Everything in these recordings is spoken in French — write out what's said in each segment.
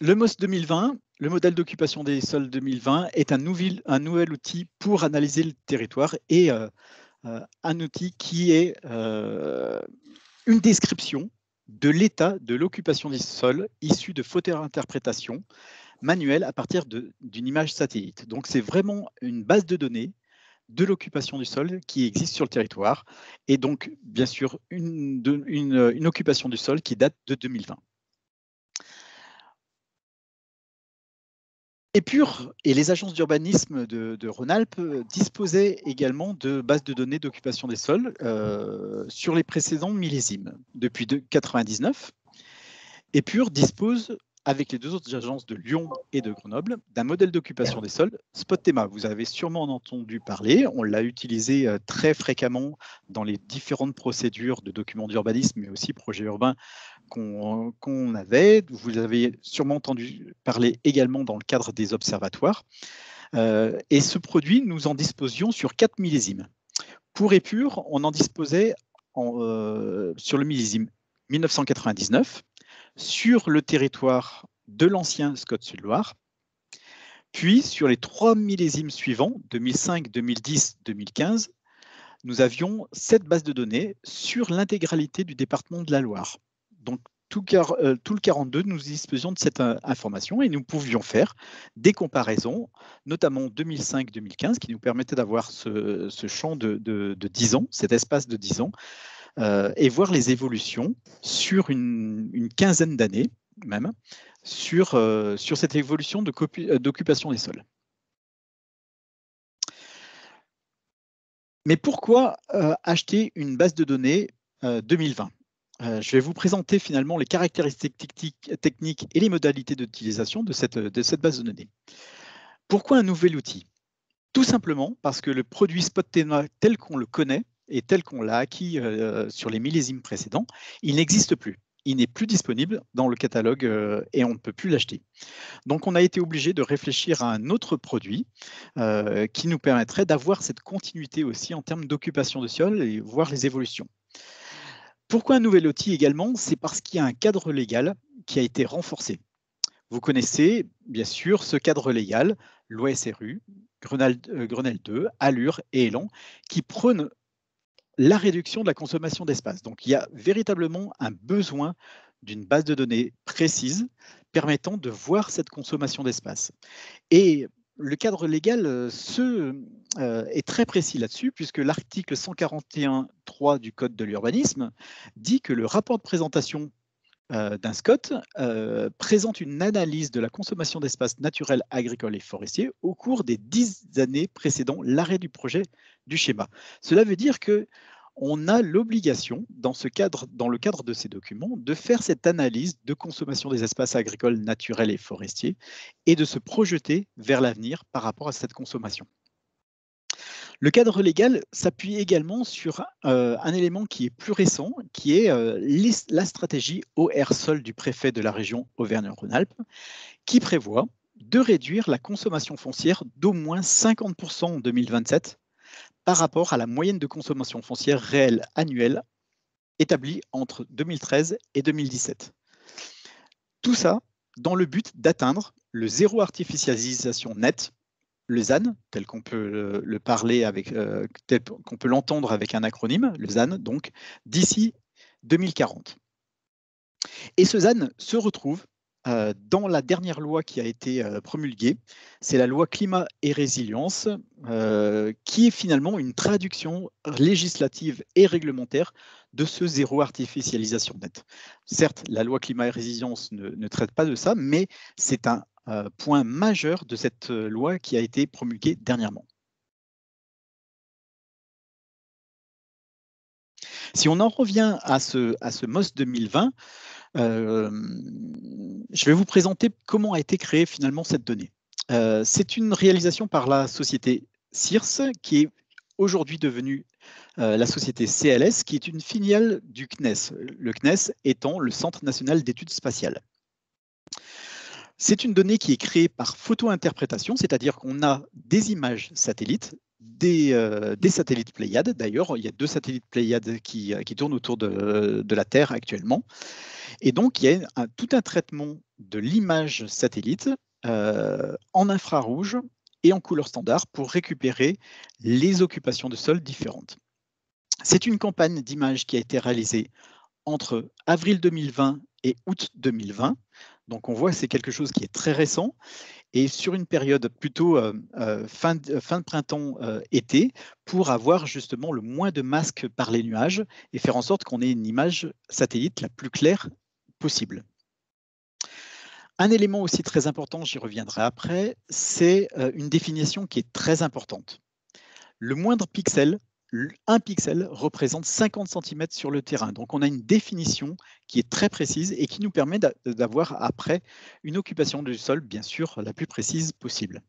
Le MOS 2020, le modèle d'occupation des sols 2020, est un nouvel outil pour analyser le territoire et un outil qui est une description de l'état de l'occupation des sols issue de photointerprétation manuelle à partir d'une image satellite. Donc c'est vraiment une base de données de l'occupation du sol qui existe sur le territoire et donc bien sûr une occupation du sol qui date de 2020. Épure et les agences d'urbanisme de Rhône-Alpes disposaient également de bases de données d'occupation des sols sur les précédents millésimes. Depuis 1999, Épure dispose, avec les deux autres agences de Lyon et de Grenoble, d'un modèle d'occupation des sols SpotThéma. Vous avez sûrement entendu parler, on l'a utilisé très fréquemment dans les différentes procédures de documents d'urbanisme, mais aussi projets urbains qu'on avait. Vous avez sûrement entendu parler également dans le cadre des observatoires. Et ce produit, nous en disposions sur 4 millésimes. Pour Épure, on en disposait sur le millésime 1999, sur le territoire de l'ancien Scott-Sud-Loire, puis sur les 3 millésimes suivants, 2005, 2010, 2015, nous avions 7 bases de données sur l'intégralité du département de la Loire. Donc, tout le 42, nous disposions de cette information et nous pouvions faire des comparaisons, notamment 2005-2015, qui nous permettait d'avoir ce champ de 10 ans, cet espace de 10 ans, et voir les évolutions sur une quinzaine d'années, même, sur cette évolution d'occupation des sols. Mais pourquoi acheter une base de données 2020 ? Je vais vous présenter finalement les caractéristiques techniques et les modalités d'utilisation de cette base de données. Pourquoi un nouvel outil ? Tout simplement parce que le produit SpotThéma tel qu'on le connaît et tel qu'on l'a acquis sur les millésimes précédents, il n'existe plus. Il n'est plus disponible dans le catalogue et on ne peut plus l'acheter. Donc on a été obligé de réfléchir à un autre produit qui nous permettrait d'avoir cette continuité aussi en termes d'occupation de sol et voir les évolutions. Pourquoi un nouvel outil également ? C'est parce qu'il y a un cadre légal qui a été renforcé. Vous connaissez bien sûr ce cadre légal, loi SRU, Grenelle 2, Allure et Élan, qui prônent la réduction de la consommation d'espace. Donc il y a véritablement un besoin d'une base de données précise permettant de voir cette consommation d'espace. Et le cadre légal est très précis là-dessus, puisque l'article 141.3 du Code de l'urbanisme dit que le rapport de présentation d'un SCOT présente une analyse de la consommation d'espace naturel, agricole et forestier au cours des 10 années précédant l'arrêt du projet du schéma. Cela veut dire que on a l'obligation, dans le cadre de ces documents, de faire cette analyse de consommation des espaces agricoles, naturels et forestiers et de se projeter vers l'avenir par rapport à cette consommation. Le cadre légal s'appuie également sur un élément qui est plus récent, qui est la stratégie OR-Sol du préfet de la région Auvergne-Rhône-Alpes, qui prévoit de réduire la consommation foncière d'au moins 50% en 2027 par rapport à la moyenne de consommation foncière réelle annuelle établie entre 2013 et 2017. Tout ça dans le but d'atteindre le zéro artificialisation nette, le ZAN, tel qu'on peut le parler tel qu'on peut l'entendre avec un acronyme, le ZAN, donc d'ici 2040. Et ce ZAN se retrouve dans la dernière loi qui a été promulguée, c'est la loi climat et résilience, qui est finalement une traduction législative et réglementaire de ce zéro artificialisation nette. Certes, la loi climat et résilience ne traite pas de ça, mais c'est un point majeur de cette loi qui a été promulguée dernièrement. Si on en revient à ce MOS 2020, je vais vous présenter comment a été créée finalement cette donnée. C'est une réalisation par la société CIRS, qui est aujourd'hui devenue la société CLS, qui est une filiale du CNES, le CNES étant le Centre national d'études spatiales. C'est une donnée qui est créée par photo-interprétation, c'est-à-dire qu'on a des images satellites, des satellites Pléiades. D'ailleurs, il y a 2 satellites Pléiades qui tournent autour de la Terre actuellement. Et donc, il y a tout un traitement de l'image satellite en infrarouge et en couleur standard pour récupérer les occupations de sol différentes. C'est une campagne d'images qui a été réalisée entre avril 2020 et août 2020. Donc on voit que c'est quelque chose qui est très récent et sur une période plutôt fin de printemps-été pour avoir justement le moins de masques par les nuages et faire en sorte qu'on ait une image satellite la plus claire possible. Un élément aussi très important, j'y reviendrai après, c'est une définition qui est très importante. Le moindre pixel, 1 pixel représente 50 cm sur le terrain. Donc on a une définition qui est très précise et qui nous permet d'avoir après une occupation du sol, bien sûr, la plus précise possible.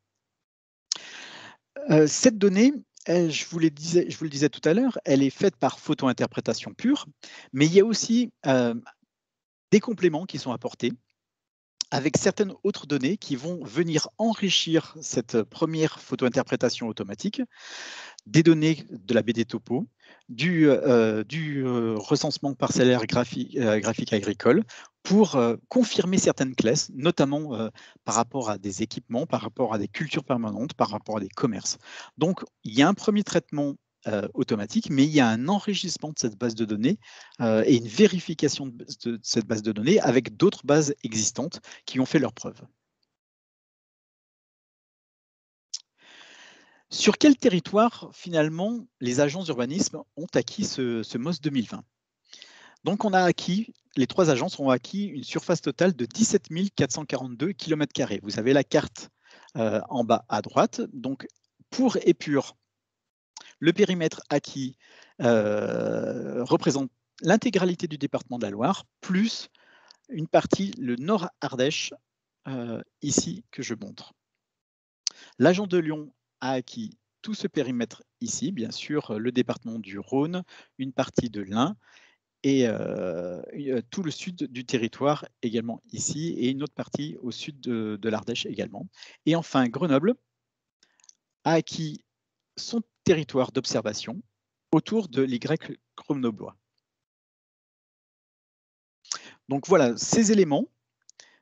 Cette donnée, je vous le disais tout à l'heure, elle est faite par photo-interprétation pure, mais il y a aussi des compléments qui sont apportés avec certaines autres données qui vont venir enrichir cette première photo-interprétation automatique, des données de la BD Topo, du recensement parcellaire graphique agricole, pour confirmer certaines classes, notamment par rapport à des équipements, par rapport à des cultures permanentes, par rapport à des commerces. Donc, il y a un premier traitement automatique, mais il y a un enrichissement de cette base de données et une vérification de cette base de données avec d'autres bases existantes qui ont fait leurs preuves. Sur quel territoire, finalement, les agences d'urbanisme ont acquis ce MOS 2020? Donc, les 3 agences ont acquis une surface totale de 17 442 km². Vous avez la carte en bas à droite. Donc, pour Épure, le périmètre acquis représente l'intégralité du département de la Loire, plus une partie, le Nord Ardèche, ici, que je montre. L'agence de Lyon a acquis tout ce périmètre ici, bien sûr, le département du Rhône, une partie de l'Ain et tout le sud du territoire également ici et une autre partie au sud de l'Ardèche également. Et enfin, Grenoble a acquis son territoire d'observation autour de l'Y grenoblois. Donc voilà, ces éléments,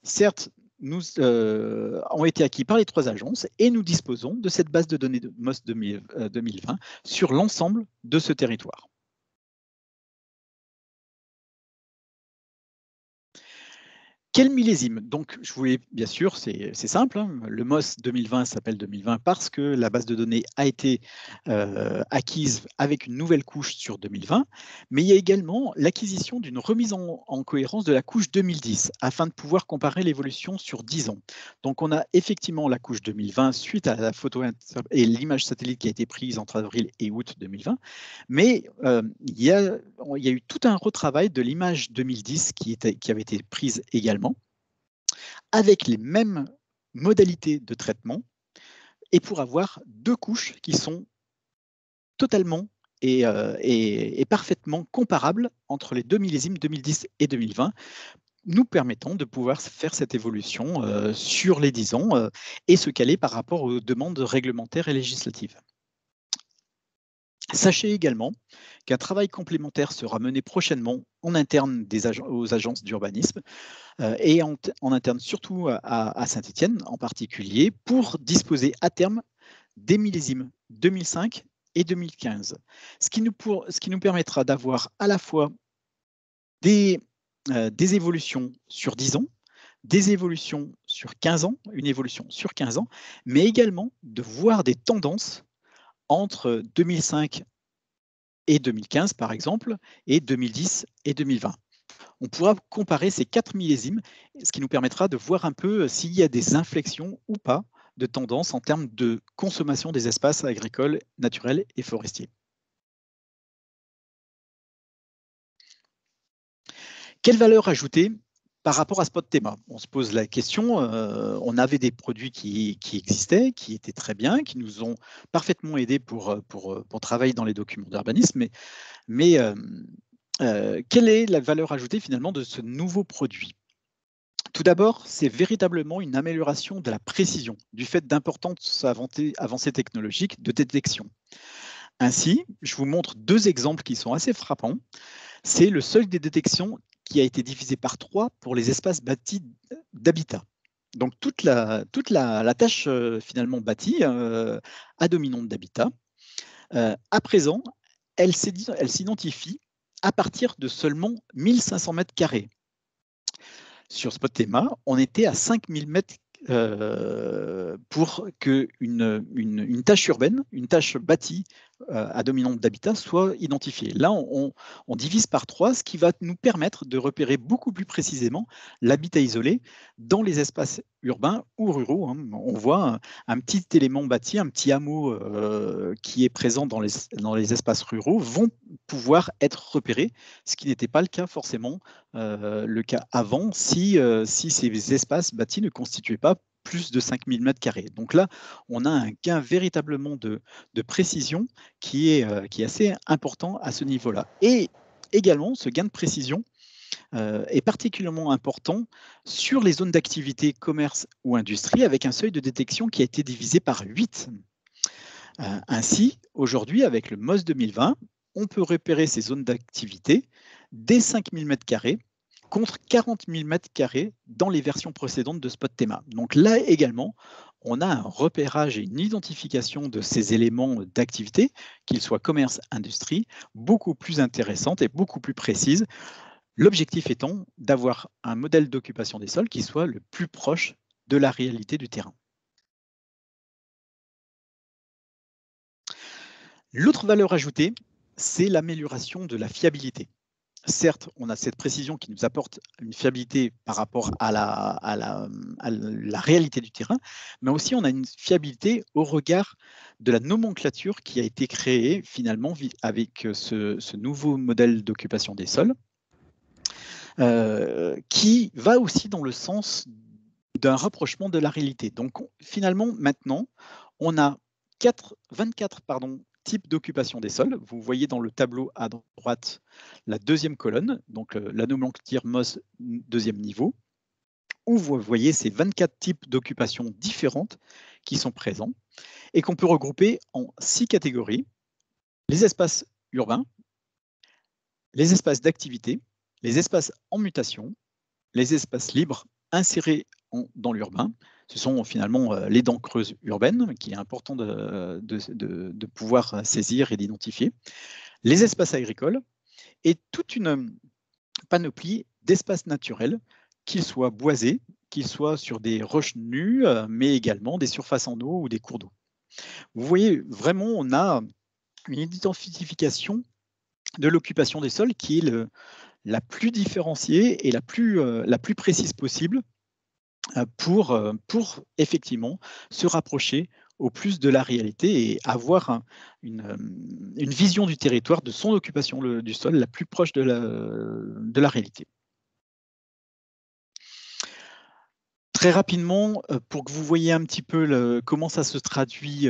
certes, ont été acquis par les 3 agences et nous disposons de cette base de données de MOS 2020 sur l'ensemble de ce territoire. Quel millésime? Donc, je voulais, bien sûr, c'est simple, hein, le MOS 2020 s'appelle 2020 parce que la base de données a été acquise avec une nouvelle couche sur 2020, mais il y a également l'acquisition d'une remise en cohérence de la couche 2010 afin de pouvoir comparer l'évolution sur 10 ans. Donc, on a effectivement la couche 2020 suite à la photo et l'image satellite qui a été prise entre avril et août 2020, mais il y a eu tout un retravail de l'image 2010 qui avait été prise également, avec les mêmes modalités de traitement et pour avoir 2 couches qui sont totalement et parfaitement comparables entre les 2 millésimes 2010 et 2020, nous permettant de pouvoir faire cette évolution sur les 10 ans et se caler par rapport aux demandes réglementaires et législatives. Sachez également qu'un travail complémentaire sera mené prochainement en interne aux agences d'urbanisme et en interne surtout à Saint-Étienne en particulier pour disposer à terme des millésimes 2005 et 2015. Ce qui nous permettra d'avoir à la fois des évolutions sur 10 ans, des évolutions sur 15 ans, une évolution sur 15 ans, mais également de voir des tendances entre 2005 et 2015 par exemple, et 2010 et 2020. On pourra comparer ces 4 millésimes, ce qui nous permettra de voir un peu s'il y a des inflexions ou pas de tendance en termes de consommation des espaces agricoles, naturels et forestiers. Quelle valeur ajoutée par rapport à Spot-Tema? On se pose la question, on avait des produits qui existaient, qui étaient très bien, qui nous ont parfaitement aidés pour travailler dans les documents d'urbanisme, mais quelle est la valeur ajoutée finalement de ce nouveau produit? Tout d'abord, c'est véritablement une amélioration de la précision, du fait d'importantes avancées technologiques de détection. Ainsi, je vous montre 2 exemples qui sont assez frappants. C'est le seuil des détections qui a été divisé par 3 pour les espaces bâtis d'habitat. Donc toute la tâche finalement bâtie à dominante d'habitat, à présent, elle s'identifie à partir de seulement 1500 mètres carrés. Sur Spot-Théma, on était à 5000 mètres pour qu'une tâche urbaine, une tâche bâtie à dominante d'habitat soit identifiée. Là, on divise par 3, ce qui va nous permettre de repérer beaucoup plus précisément l'habitat isolé dans les espaces urbains ou ruraux. On voit un petit élément bâti, un petit hameau qui est présent dans les espaces ruraux vont pouvoir être repérés, ce qui n'était pas le cas forcément le cas avant si ces espaces bâtis ne constituaient pas plus de 5000 m². Donc là, on a un gain véritablement de précision qui est assez important à ce niveau-là. Et également, ce gain de précision est particulièrement important sur les zones d'activité commerce ou industrie avec un seuil de détection qui a été divisé par 8. Ainsi, aujourd'hui, avec le MOS 2020, on peut repérer ces zones d'activité dès 5000 m² contre 40 000 m² dans les versions précédentes de Spot-Théma. Donc là également, on a un repérage et une identification de ces éléments d'activité, qu'ils soient commerce, industrie, beaucoup plus intéressante et beaucoup plus précise. L'objectif étant d'avoir un modèle d'occupation des sols qui soit le plus proche de la réalité du terrain. L'autre valeur ajoutée, c'est l'amélioration de la fiabilité. Certes, on a cette précision qui nous apporte une fiabilité par rapport à la réalité du terrain, mais aussi on a une fiabilité au regard de la nomenclature qui a été créée finalement avec ce nouveau modèle d'occupation des sols, qui va aussi dans le sens d'un rapprochement de la réalité. Donc finalement, maintenant, on a 24 types d'occupation des sols. Vous voyez dans le tableau à droite la deuxième colonne, donc la nomenclature MOS deuxième niveau, où vous voyez ces 24 types d'occupations différentes qui sont présents et qu'on peut regrouper en 6 catégories: les espaces urbains, les espaces d'activité, les espaces en mutation, les espaces libres insérés dans l'urbain. Ce sont finalement les dents creuses urbaines qu'il est important de pouvoir saisir et d'identifier. Les espaces agricoles et toute une panoplie d'espaces naturels, qu'ils soient boisés, qu'ils soient sur des roches nues, mais également des surfaces en eau ou des cours d'eau. Vous voyez, vraiment, on a une identification de l'occupation des sols qui est la plus différenciée et la plus précise possible pour effectivement se rapprocher au plus de la réalité et avoir une vision du territoire, de son occupation du sol la plus proche de la réalité. Très rapidement, pour que vous voyez un petit peu comment ça se traduit,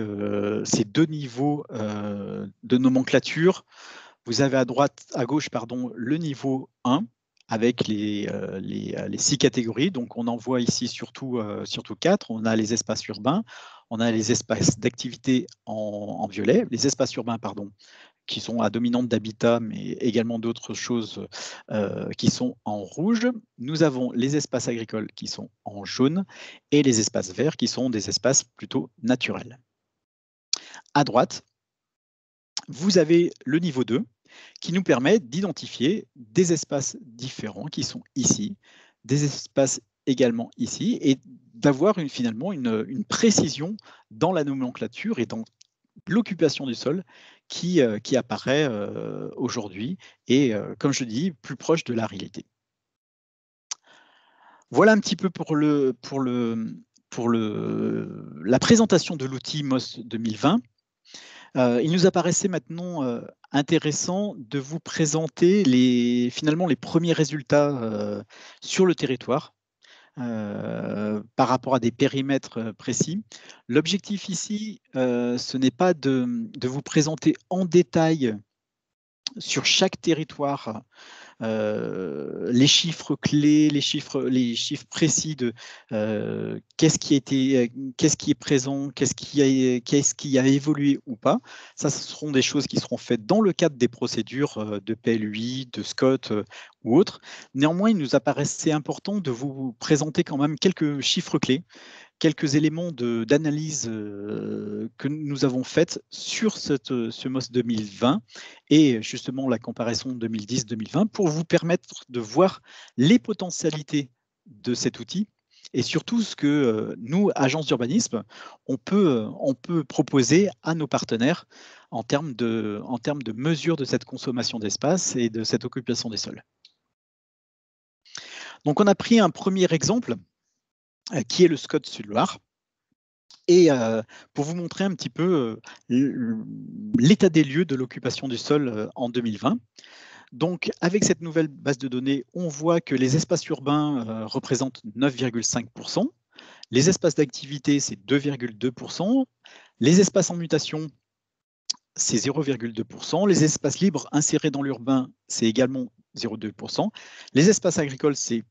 ces deux niveaux de nomenclature. Vous avez à gauche, le niveau 1 avec les 6 catégories. Donc, on en voit ici surtout 4. On a les espaces urbains, on a les espaces d'activité en violet, les espaces urbains, qui sont à dominante d'habitat, mais également d'autres choses qui sont en rouge. Nous avons les espaces agricoles qui sont en jaune et les espaces verts qui sont des espaces plutôt naturels. À droite, vous avez le niveau 2 qui nous permet d'identifier des espaces différents qui sont ici, des espaces également ici, et d'avoir finalement une précision dans la nomenclature et dans l'occupation du sol qui apparaît aujourd'hui et, comme je dis, plus proche de la réalité. Voilà un petit peu pour la présentation de l'outil MOS 2020. Il nous apparaissait maintenant intéressant de vous présenter finalement les premiers résultats sur le territoire par rapport à des périmètres précis. L'objectif ici, ce n'est pas de vous présenter en détail sur chaque territoire les chiffres clés, les chiffres précis de qu'est-ce qui est présent, qu'est-ce qui a évolué ou pas. Ça, ce seront des choses qui seront faites dans le cadre des procédures de PLUI, de SCOT ou autres. Néanmoins, il nous apparaissait important de vous présenter quand même quelques chiffres clés, quelques éléments d'analyse que nous avons faits sur ce MOS 2020 et justement la comparaison 2010-2020 pour vous permettre de voir les potentialités de cet outil et surtout ce que nous, agences d'urbanisme, on peut proposer à nos partenaires en termes de mesure de cette consommation d'espace et de cette occupation des sols. Donc on a pris un premier exemple qui est le SCOT Sud-Loire. Et pour vous montrer un petit peu l'état des lieux de l'occupation du sol en 2020. Donc, avec cette nouvelle base de données, on voit que les espaces urbains représentent 9,5%, les espaces d'activité, c'est 2,2%, les espaces en mutation, c'est 0,2%, les espaces libres insérés dans l'urbain, c'est également 0,2%, les espaces agricoles, c'est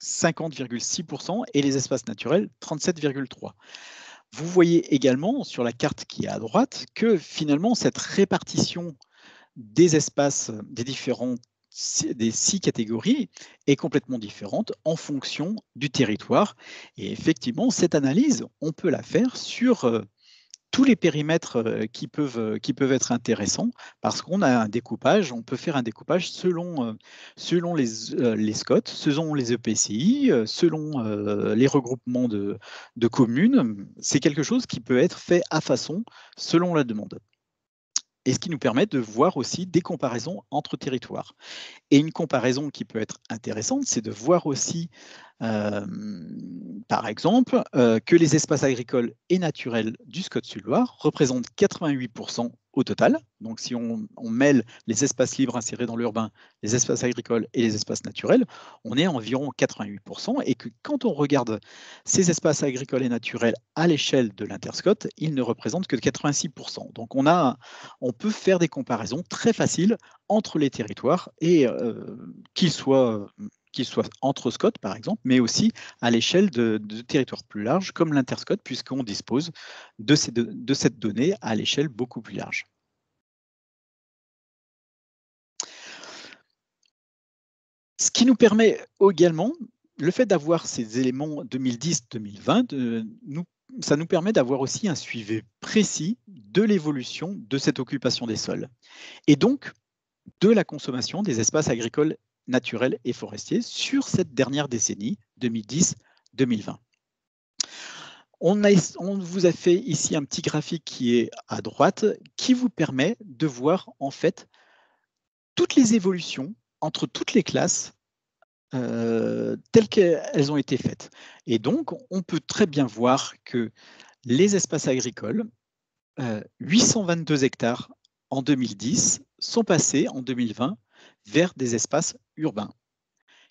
50,6% et les espaces naturels, 37,3%. Vous voyez également sur la carte qui est à droite que finalement cette répartition des espaces des 6 catégories est complètement différente en fonction du territoire. Et effectivement, cette analyse, on peut la faire sur tous les périmètres qui peuvent être intéressants parce qu'on a un découpage, on peut faire un découpage selon les SCOT, selon les EPCI, selon les regroupements de communes. C'est quelque chose qui peut être fait à façon selon la demande. Et ce qui nous permet de voir aussi des comparaisons entre territoires. Et une comparaison qui peut être intéressante, c'est de voir aussi, par exemple, que les espaces agricoles et naturels du SCOT Sud-Loire représentent 88% au total. Donc, si on mêle les espaces libres insérés dans l'urbain, les espaces agricoles et les espaces naturels, on est à environ 88%. Et que quand on regarde ces espaces agricoles et naturels à l'échelle de l'Interscot, ils ne représentent que 86%. Donc, on peut faire des comparaisons très faciles entre les territoires et qu'ils soient entre SCOT, par exemple, mais aussi à l'échelle de territoires plus larges, comme l'Interscot, puisqu'on dispose de cette donnée à l'échelle beaucoup plus large. Ce qui nous permet également, le fait d'avoir ces éléments 2010-2020, ça nous permet d'avoir aussi un suivi précis de l'évolution de cette occupation des sols. Et donc, de la consommation des espaces agricoles, naturels et forestiers sur cette dernière décennie, 2010-2020. On vous a fait ici un petit graphique qui est à droite, qui vous permet de voir en fait toutes les évolutions entre toutes les classes telles qu'elles ont été faites. Et donc, on peut très bien voir que les espaces agricoles, 822 hectares en 2010 sont passés en 2020 vers des espaces urbains.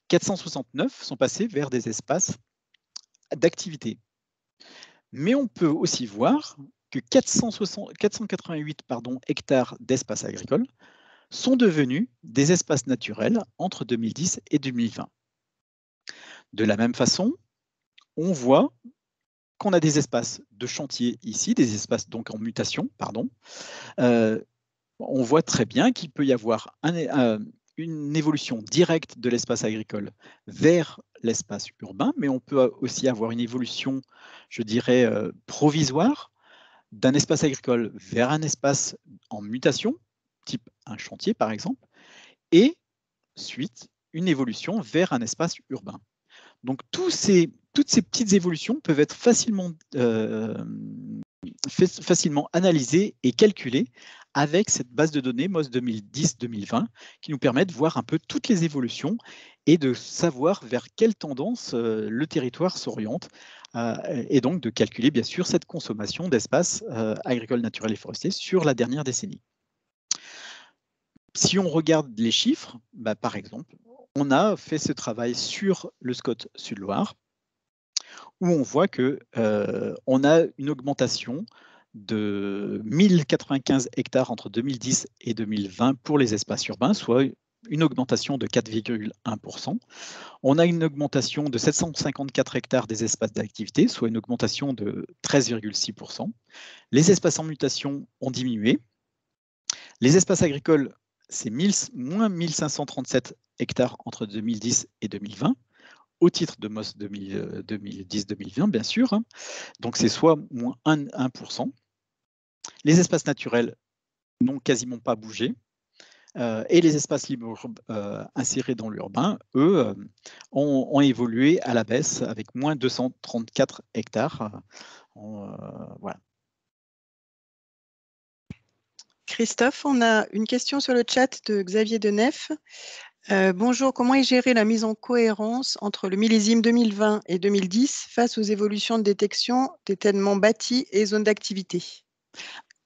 469 sont passés vers des espaces d'activité. Mais on peut aussi voir que 488 hectares d'espaces agricoles sont devenus des espaces naturels entre 2010 et 2020. De la même façon, on voit qu'on a des espaces de chantier ici, des espaces donc en mutation, on voit très bien qu'il peut y avoir une évolution directe de l'espace agricole vers l'espace urbain, mais on peut aussi avoir une évolution, je dirais, provisoire d'un espace agricole vers un espace en mutation, type un chantier par exemple, et ensuite une évolution vers un espace urbain. Donc toutes ces petites évolutions peuvent être facilement analysées et calculées avec cette base de données MOS 2010-2020 qui nous permet de voir un peu toutes les évolutions et de savoir vers quelle tendance le territoire s'oriente et donc de calculer bien sûr cette consommation d'espaces agricoles, naturels et forestiers sur la dernière décennie. Si on regarde les chiffres, par exemple, on a fait ce travail sur le SCOT Sud-Loire où on voit qu'on a une augmentation de 1095 hectares entre 2010 et 2020 pour les espaces urbains, soit une augmentation de 4,1%. On a une augmentation de 754 hectares des espaces d'activité, soit une augmentation de 13,6%. Les espaces en mutation ont diminué. Les espaces agricoles, c'est moins 1537 hectares entre 2010 et 2020, au titre de MOS 2010-2020, bien sûr. Donc, c'est soit moins 1%. Les espaces naturels n'ont quasiment pas bougé. Et les espaces libres insérés dans l'urbain, eux, ont évolué à la baisse avec moins 234 hectares. Voilà. Christophe, on a une question sur le chat de Xavier Denef. Bonjour, comment est gérée la mise en cohérence entre le millésime 2020 et 2010 face aux évolutions de détection d'étainement bâti et zones d'activité?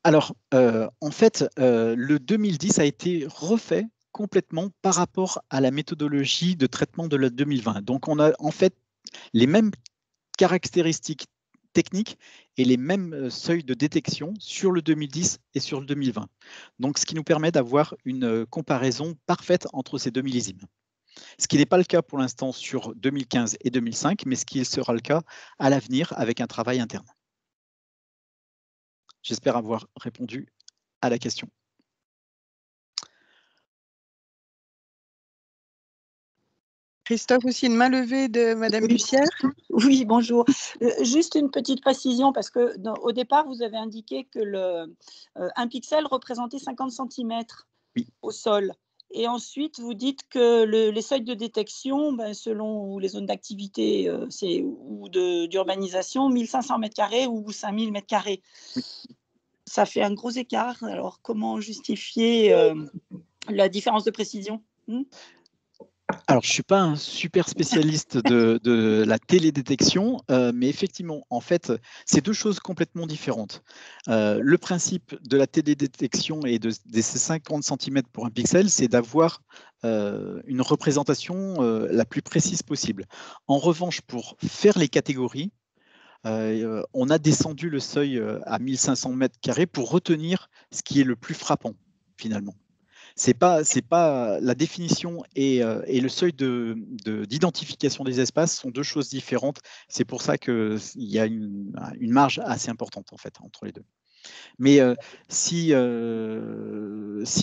Alors, en fait, le 2010 a été refait complètement par rapport à la méthodologie de traitement de la 2020. Donc, on a en fait les mêmes caractéristiques techniques et les mêmes seuils de détection sur le 2010 et sur le 2020. Donc, ce qui nous permet d'avoir une comparaison parfaite entre ces deux millésimes. Ce qui n'est pas le cas pour l'instant sur 2015 et 2005, mais ce qui sera le cas à l'avenir avec un travail interne. J'espère avoir répondu à la question. Christophe, aussi une main levée de Madame Bussière. Oui, bonjour. Juste une petite précision, parce que au départ, vous avez indiqué que un pixel représentait 50 cm au sol. Et ensuite, vous dites que les seuils de détection, selon les zones d'activité ou d'urbanisation, 1500 m² ou 5000 m². Oui. Ça fait un gros écart. Alors, comment justifier la différence de précision? Alors, je ne suis pas un super spécialiste de la télédétection, mais effectivement, en fait, c'est deux choses complètement différentes. Le principe de la télédétection et de ces 50 cm pour un pixel, c'est d'avoir une représentation la plus précise possible. En revanche, pour faire les catégories, on a descendu le seuil à 1500 m² pour retenir ce qui est le plus frappant, finalement. C'est pas la définition et le seuil d'identification des espaces sont deux choses différentes. C'est pour ça qu'il y a une marge assez importante en fait entre les deux. Mais si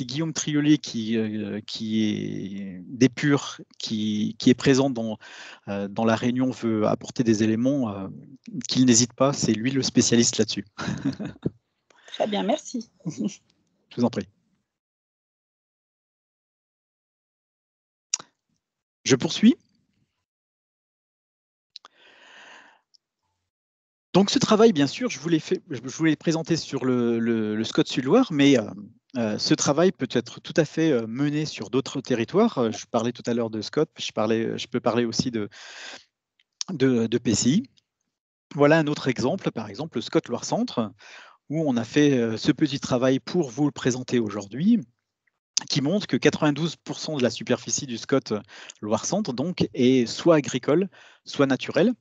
Guillaume Triolet, qui est d'Épure, qui est présent dans la réunion, veut apporter des éléments, qu'il n'hésite pas, c'est lui le spécialiste là-dessus. Très bien, merci. Je vous en prie. Je poursuis. Donc ce travail, bien sûr, je vous l'ai présenté sur le SCOT Sud-Loire, mais ce travail peut être tout à fait mené sur d'autres territoires. Je parlais tout à l'heure de SCOT, je peux parler aussi de PCI. Voilà un autre exemple, par exemple le SCOT Loire-Centre, où on a fait ce petit travail pour vous le présenter aujourd'hui, qui montre que 92% de la superficie du SCOT Loire-Centre donc, est soit agricole, soit naturelle,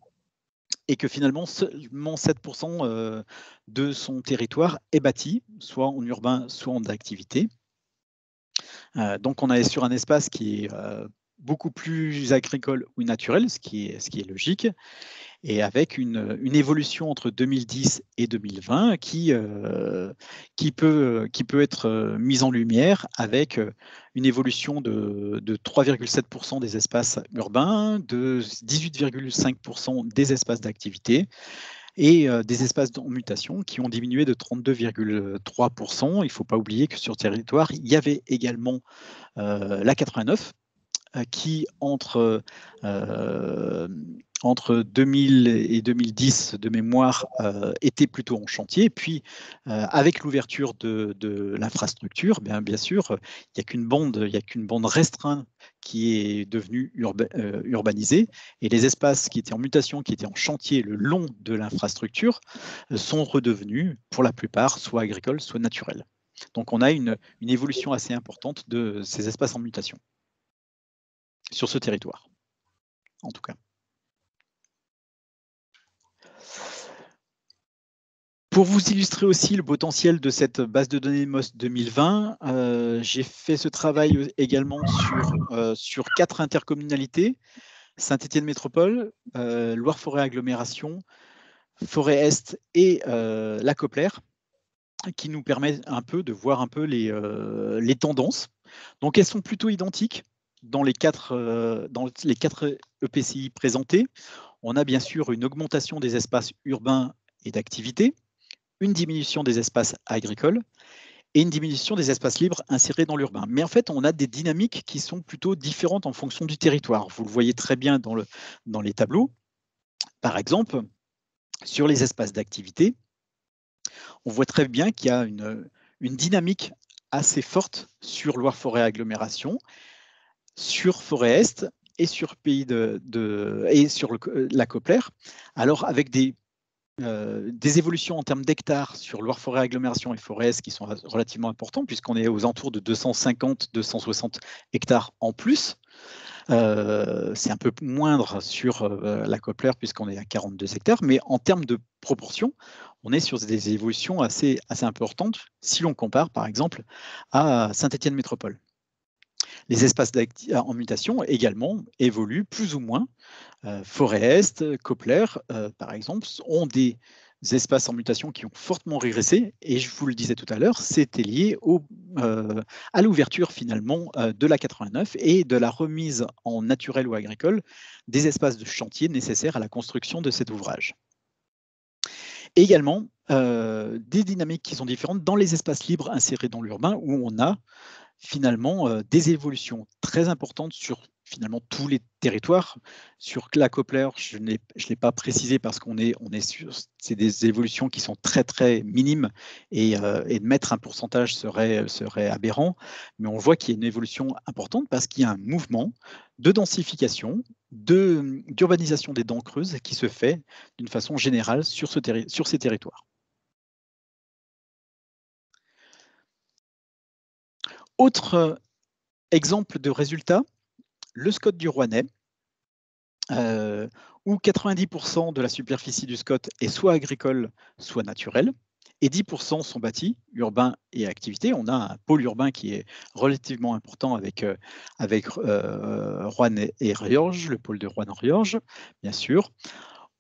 et que finalement, seulement 7% de son territoire est bâti, soit en urbain, soit en activité. Donc, on est sur un espace qui est beaucoup plus agricole ou naturel, ce qui est logique, et avec une évolution entre 2010 et 2020 qui peut être mise en lumière avec une évolution de 3,7% des espaces urbains, de 18,5% des espaces d'activité et des espaces en mutation qui ont diminué de 32,3%. Il ne faut pas oublier que sur le territoire, il y avait également la 89 qui, entre 2000 et 2010 de mémoire, était plutôt en chantier. Puis, avec l'ouverture de l'infrastructure, bien sûr, il n'y a qu'une bande restreinte qui est devenue urbanisée. Et les espaces qui étaient en mutation, qui étaient en chantier le long de l'infrastructure, sont redevenus, pour la plupart, soit agricoles, soit naturels. Donc, on a une évolution assez importante de ces espaces en mutation sur ce territoire, en tout cas. Pour vous illustrer aussi le potentiel de cette base de données MOS 2020, j'ai fait ce travail également sur 4 intercommunalités: Saint-Étienne Métropole, Loire-Forêt Agglomération, Forêt Est et la Coplaire, qui nous permet un peu de voir un peu les tendances. Donc elles sont plutôt identiques dans les 4 EPCI présentés. On a bien sûr une augmentation des espaces urbains et d'activité, une diminution des espaces agricoles et une diminution des espaces libres insérés dans l'urbain. Mais en fait, on a des dynamiques qui sont plutôt différentes en fonction du territoire. Vous le voyez très bien dans les tableaux. Par exemple, sur les espaces d'activité, on voit très bien qu'il y a une dynamique assez forte sur Loire-Forêt Agglomération, sur Forêt Est et sur et sur la Coplaire. Alors avec des évolutions en termes d'hectares sur Loire-Forêt Agglomération et Forêt Est qui sont relativement importants, puisqu'on est aux alentours de 250-260 hectares en plus. C'est un peu moindre sur la Coplaire puisqu'on est à 42 hectares, mais en termes de proportion, on est sur des évolutions assez importantes si l'on compare par exemple à Saint-Étienne Métropole. Les espaces en mutation également évoluent plus ou moins. Forêt Est, Coplaire, par exemple, ont des espaces en mutation qui ont fortement régressé, et je vous le disais tout à l'heure, c'était lié à l'ouverture finalement de la 89 et de la remise en naturel ou agricole des espaces de chantier nécessaires à la construction de cet ouvrage. Également, des dynamiques qui sont différentes dans les espaces libres insérés dans l'urbain, où on a finalement des évolutions très importantes sur finalement tous les territoires. Sur la Coplaire, je ne l'ai pas précisé parce qu'on est sur, c'est des évolutions qui sont très minimes et de mettre un pourcentage serait aberrant, mais on voit qu'il y a une évolution importante parce qu'il y a un mouvement de densification, d'urbanisation des dents creuses qui se fait d'une façon générale sur ces territoires. Autre exemple de résultat, le SCOT du Rouennais, où 90% de la superficie du SCOT est soit agricole, soit naturelle, et 10% sont bâtis, urbains et activités. On a un pôle urbain qui est relativement important avec Roanne et Riorges, le pôle de Roanne-Riorges, bien sûr.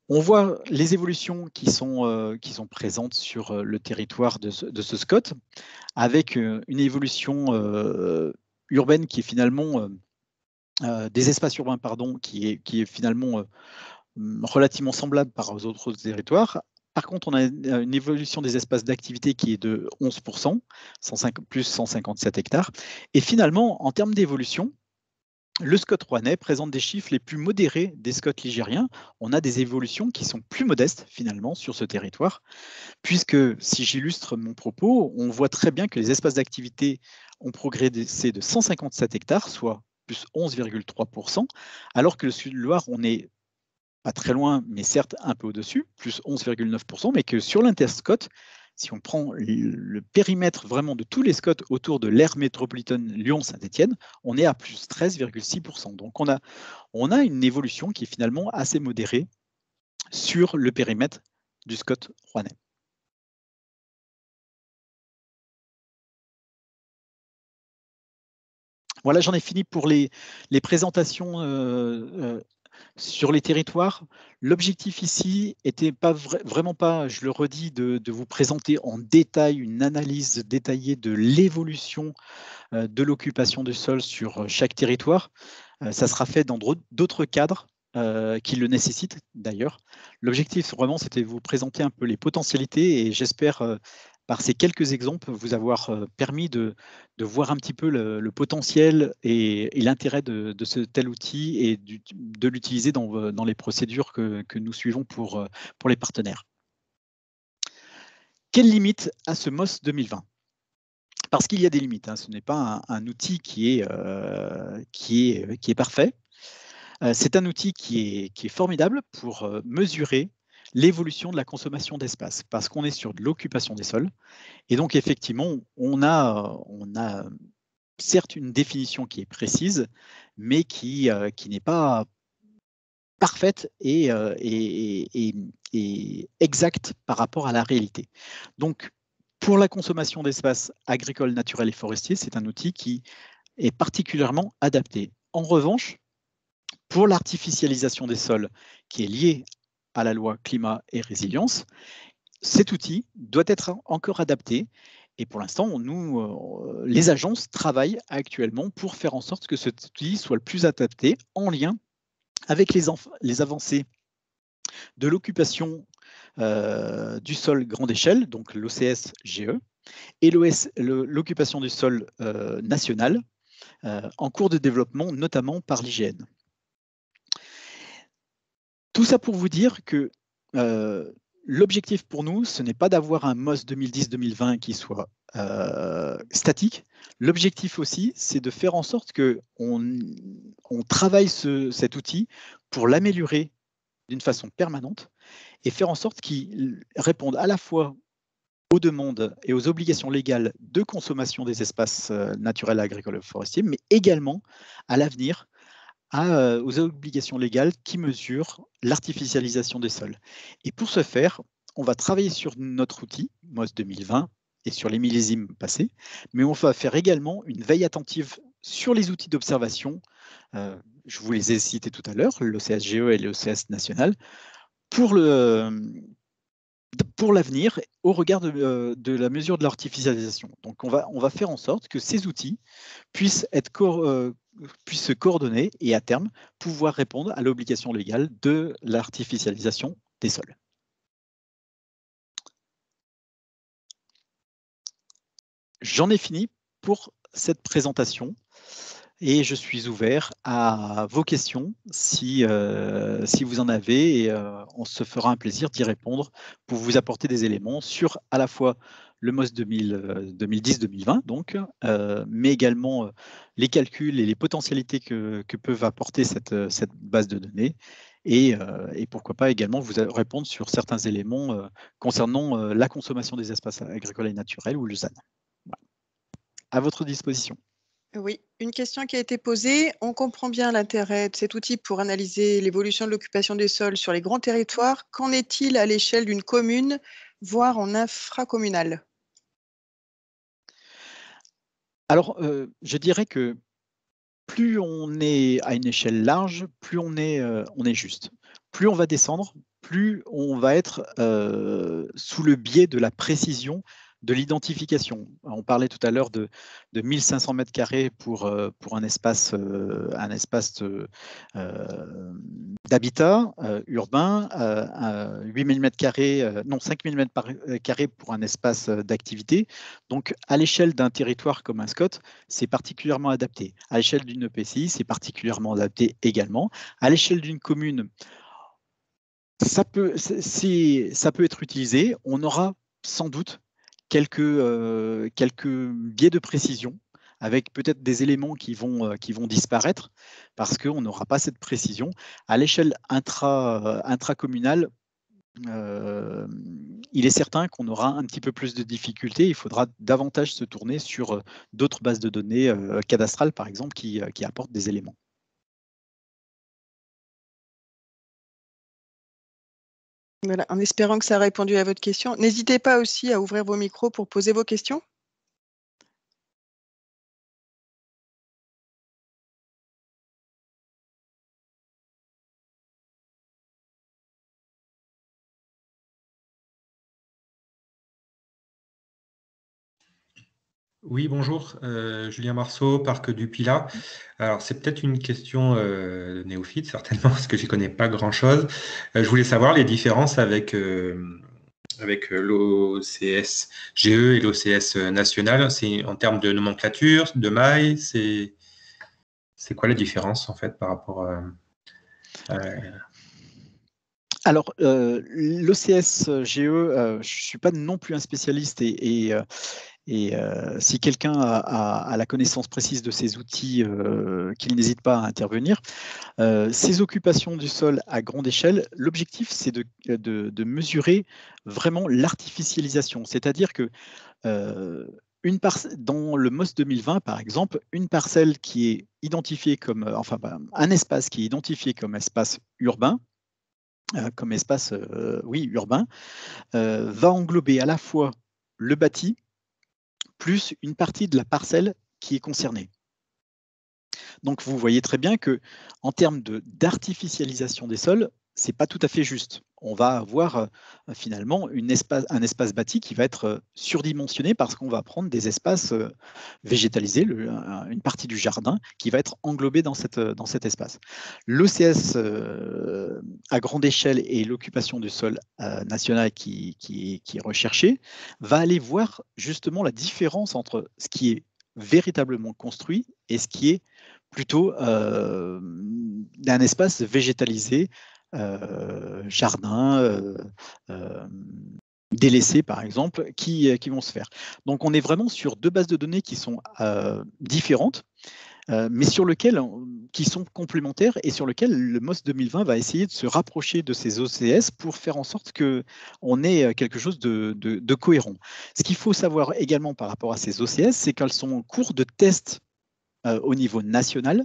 On voit les évolutions qui sont présentes sur le territoire de ce SCOT, avec une évolution urbaine qui est finalement des espaces urbains, pardon, qui est finalement relativement semblable par aux autres territoires. Par contre, on a une évolution des espaces d'activité qui est de 11%, plus 157 hectares. Et finalement, en termes d'évolution, le SCOT rouennais présente des chiffres les plus modérés des SCOT ligériens. On a des évolutions qui sont plus modestes finalement sur ce territoire, puisque si j'illustre mon propos, on voit très bien que les espaces d'activité ont progressé de 157 hectares, soit plus 11,3%, alors que le Sud-Loire, on est pas très loin, mais certes un peu au-dessus, plus 11,9%, mais que sur l'interscot, si on prend le périmètre vraiment de tous les SCOT autour de l'aire métropolitaine Lyon-Saint-Étienne, on est à plus 13,6%. Donc on a une évolution qui est finalement assez modérée sur le périmètre du SCOT rouennais. Voilà, j'en ai fini pour les présentations sur les territoires. L'objectif ici était vraiment pas, je le redis, de vous présenter en détail une analyse détaillée de l'évolution de l'occupation du sol sur chaque territoire. Ça sera fait dans d'autres cadres qui le nécessitent d'ailleurs. L'objectif vraiment, c'était de vous présenter un peu les potentialités et j'espère par ces quelques exemples, vous avoir permis de voir un petit peu le potentiel et l'intérêt de ce tel outil et de l'utiliser dans les procédures que nous suivons pour les partenaires. Quelles limites a ce MOS 2020 ? Parce qu'il y a des limites, hein. Ce n'est pas un outil qui est parfait. C'est un outil qui est formidable pour mesurer l'évolution de la consommation d'espace, parce qu'on est sur de l'occupation des sols. Et donc, effectivement, on a certes une définition qui est précise, mais qui n'est pas parfaite et exacte par rapport à la réalité. Donc, pour la consommation d'espaces agricoles, naturels et forestiers, c'est un outil qui est particulièrement adapté. En revanche, pour l'artificialisation des sols, qui est liée à la loi climat et résilience, cet outil doit être encore adapté. Et pour l'instant, nous, les agences travaillent actuellement pour faire en sorte que cet outil soit le plus adapté en lien avec les avancées de l'occupation du sol grande échelle, donc l'OCS-GE, et l'occupation du sol national en cours de développement, notamment par l'IGN. Tout ça pour vous dire que l'objectif pour nous, ce n'est pas d'avoir un MOS 2010-2020 qui soit statique. L'objectif aussi, c'est de faire en sorte qu'on travaille cet outil pour l'améliorer d'une façon permanente et faire en sorte qu'il réponde à la fois aux demandes et aux obligations légales de consommation des espaces naturels, agricoles et forestiers, mais également à l'avenir aux obligations légales qui mesurent l'artificialisation des sols. Et pour ce faire, on va travailler sur notre outil, MOS 2020, et sur les millésimes passés, mais on va faire également une veille attentive sur les outils d'observation. Je vous les ai cités tout à l'heure, l'OCS-GE et l'OCS national, pour l'avenir au regard de la mesure de l'artificialisation. Donc on va faire en sorte que ces outils puissent se coordonner et à terme pouvoir répondre à l'obligation légale de l'artificialisation des sols. J'en ai fini pour cette présentation et je suis ouvert à vos questions si vous en avez et on se fera un plaisir d'y répondre pour vous apporter des éléments sur à la fois le MOS 2010-2020, donc, mais également les calculs et les potentialités que peuvent apporter cette base de données et pourquoi pas également vous répondre sur certains éléments concernant la consommation des espaces agricoles et naturels ou le ZAN. Voilà. À votre disposition. Oui, une question qui a été posée. On comprend bien l'intérêt de cet outil pour analyser l'évolution de l'occupation des sols sur les grands territoires. Qu'en est-il à l'échelle d'une commune, voire en infracommunal? Alors, je dirais que plus on est à une échelle large, plus on est juste. Plus on va descendre, plus on va être sous le biais de la précision de l'identification. On parlait tout à l'heure de 1500 mètres carrés pour un espace d'habitat urbain, 8000 mètres carrés, non 5000 mètres carrés pour un espace d'activité. Donc, à l'échelle d'un territoire comme un SCOT, c'est particulièrement adapté. À l'échelle d'une EPCI, c'est particulièrement adapté également. À l'échelle d'une commune, ça peut être utilisé. On aura sans doute quelques biais de précision avec peut-être des éléments qui vont disparaître parce qu'on n'aura pas cette précision. À l'échelle intracommunale, il est certain qu'on aura un petit peu plus de difficultés. Il faudra davantage se tourner sur d'autres bases de données cadastrales, par exemple, qui apportent des éléments. Voilà, en espérant que ça a répondu à votre question. N'hésitez pas aussi à ouvrir vos micros pour poser vos questions. Oui, bonjour, Julien Marceau, Parc du Pilat. Alors, c'est peut-être une question néophyte, certainement, parce que je n'y connais pas grand-chose. Je voulais savoir les différences avec l'OCS GE et l'OCS national. C'est en termes de nomenclature, de maille, c'est quoi la différence, en fait, par rapport Alors, l'OCS GE, je ne suis pas non plus un spécialiste et si quelqu'un a la connaissance précise de ces outils, qu'il n'hésite pas à intervenir. Ces occupations du sol à grande échelle, l'objectif, c'est de mesurer vraiment l'artificialisation. C'est-à-dire que dans le MOS 2020, par exemple, une parcelle qui est identifiée comme, un espace qui est identifié comme espace urbain, urbain, va englober à la fois le bâti plus une partie de la parcelle qui est concernée. Donc vous voyez très bien que en termes d'artificialisation des sols, c'est pas tout à fait juste. On va avoir finalement un espace bâti qui va être surdimensionné parce qu'on va prendre des espaces végétalisés, une partie du jardin qui va être englobée dans cet espace. L'OCS à grande échelle et l'occupation du sol national qui est recherchée va aller voir justement la différence entre ce qui est véritablement construit et ce qui est plutôt d'un espace végétalisé, jardin, délaissés par exemple, qui vont se faire. Donc on est vraiment sur deux bases de données qui sont différentes, mais qui sont complémentaires et sur lesquelles le MOS 2020 va essayer de se rapprocher de ces OCS pour faire en sorte qu'on ait quelque chose de cohérent. Ce qu'il faut savoir également par rapport à ces OCS, c'est qu'elles sont en cours de test au niveau national.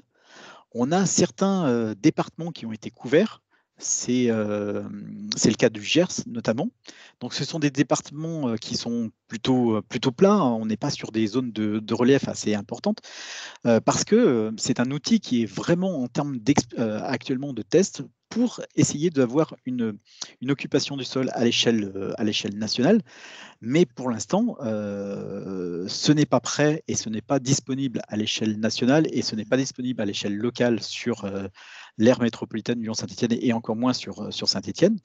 On a certains départements qui ont été couverts. C'est le cas du Gers notamment. Donc ce sont des départements qui sont plutôt plats. On n'est pas sur des zones de relief assez importantes parce que c'est un outil qui est vraiment en termes actuellement de test pour essayer d'avoir une occupation du sol à l'échelle nationale. Mais pour l'instant, ce n'est pas prêt et ce n'est pas disponible à l'échelle nationale et ce n'est pas disponible à l'échelle locale sur l'aire métropolitaine Lyon-Saint-Étienne et encore moins sur Saint-Étienne.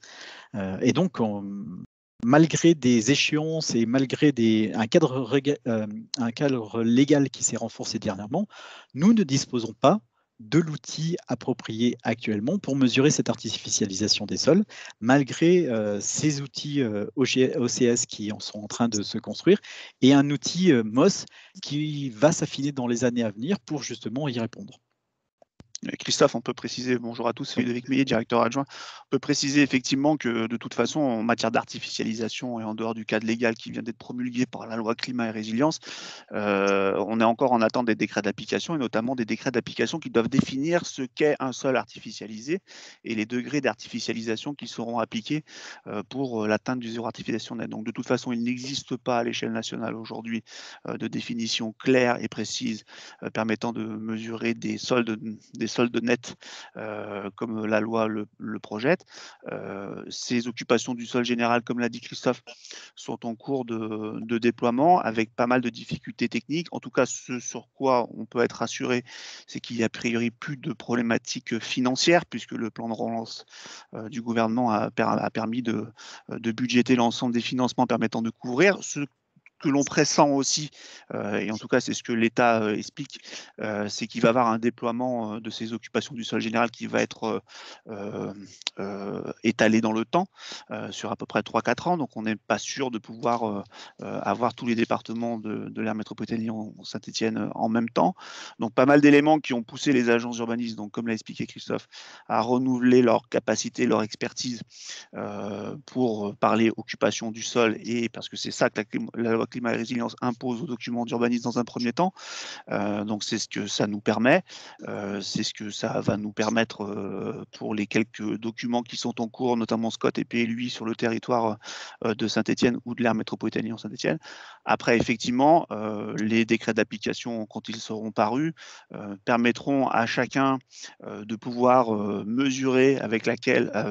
Et donc, malgré des échéances et malgré un cadre légal qui s'est renforcé dernièrement, nous ne disposons pas de l'outil approprié actuellement pour mesurer cette artificialisation des sols, malgré ces outils OCS qui en sont en train de se construire et un outil MOS qui va s'affiner dans les années à venir pour justement y répondre. Christophe, on peut préciser, bonjour à tous, c'est Ludovic Meillet, directeur adjoint. On peut préciser effectivement que de toute façon, en matière d'artificialisation et en dehors du cadre légal qui vient d'être promulgué par la loi climat et résilience, on est encore en attente des décrets d'application et notamment des décrets d'application qui doivent définir ce qu'est un sol artificialisé et les degrés d'artificialisation qui seront appliqués pour l'atteinte du zéro artificialisation nette. Donc de toute façon, il n'existe pas à l'échelle nationale aujourd'hui de définition claire et précise permettant de mesurer des soldes nets comme la loi le projette. Ces occupations du sol général, comme l'a dit Christophe, sont en cours de déploiement avec pas mal de difficultés techniques. En tout cas, ce sur quoi on peut être rassuré, c'est qu'il n'y a a priori plus de problématiques financières puisque le plan de relance du gouvernement a permis de budgéter l'ensemble des financements permettant de couvrir ce que l'on pressent aussi, et en tout cas c'est ce que l'État explique, c'est qu'il va y avoir un déploiement de ces occupations du sol général qui va être étalé dans le temps, sur à peu près 3-4 ans. Donc on n'est pas sûr de pouvoir avoir tous les départements de l'aire métropolitaine Lyon-Saint-Étienne en même temps. Donc pas mal d'éléments qui ont poussé les agences urbanistes, donc comme l'a expliqué Christophe, à renouveler leur capacité, leur expertise pour parler occupation du sol, et parce que c'est ça que la loi climat et résilience impose aux documents d'urbanisme dans un premier temps. Donc c'est ce que ça nous permet, c'est ce que ça va nous permettre pour les quelques documents qui sont en cours, notamment Scott et PLUI sur le territoire de Saint-Étienne ou de l'aire métropolitaine Lyon-Saint-Étienne. Après, effectivement, les décrets d'application, quand ils seront parus, permettront à chacun de pouvoir mesurer avec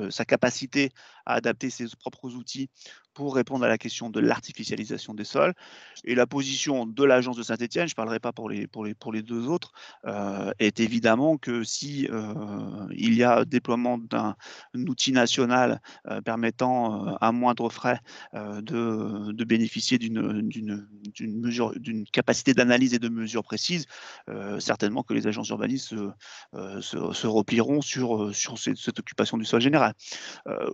sa capacité à adapter ses propres outils pour répondre à la question de l'artificialisation des sols. Et la position de l'agence de Saint-Étienne, je ne parlerai pas pour les deux autres, est évidemment que si il y a déploiement d'un outil national permettant à moindre frais de bénéficier d'une capacité d'analyse et de mesure précise, certainement que les agences urbanistes se replieront sur cette occupation du sol général.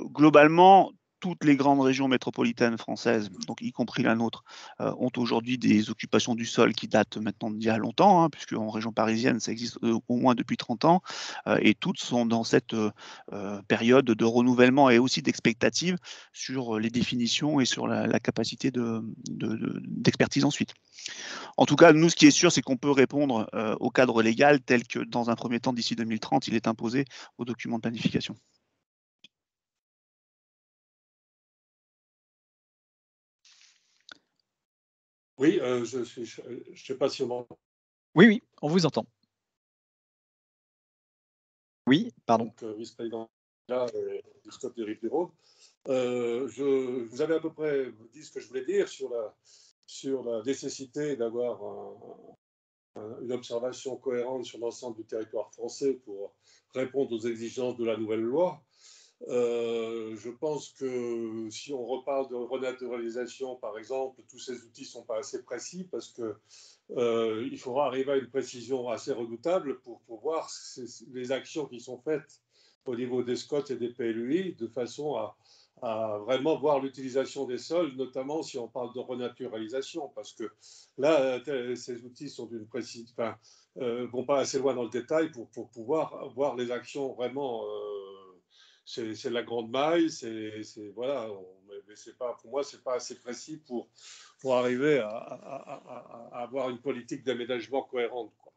Globalement, toutes les grandes régions métropolitaines françaises, donc y compris la nôtre, ont aujourd'hui des occupations du sol qui datent maintenant d'il y a longtemps, hein, puisque en région parisienne, ça existe au moins depuis 30 ans, et toutes sont dans cette période de renouvellement et aussi d'expectative sur les définitions et sur la capacité d'expertise ensuite. En tout cas, nous, ce qui est sûr, c'est qu'on peut répondre au cadre légal tel que, dans un premier temps, d'ici 2030, il est imposé aux documents de planification. Oui, je ne sais pas si on m'entend. Oui, on vous entend. Oui, pardon. Donc, vice-président du SCOT des Rives-du-Rhône. Vous avez à peu près dit ce que je voulais dire sur la nécessité d'avoir une observation cohérente sur l'ensemble du territoire français pour répondre aux exigences de la nouvelle loi. Je pense que si on reparle de renaturalisation, par exemple, tous ces outils ne sont pas assez précis parce que il faudra arriver à une précision assez redoutable pour voir les actions qui sont faites au niveau des SCOT et des PLUI de façon à vraiment voir l'utilisation des sols, notamment si on parle de renaturalisation, parce que là, ces outils sont d'une précision, vont pas assez loin dans le détail pour pouvoir voir les actions vraiment. C'est la grande maille, voilà, mais c'est pas, pour moi, c'est pas assez précis pour arriver à avoir une politique d'aménagement cohérente, quoi.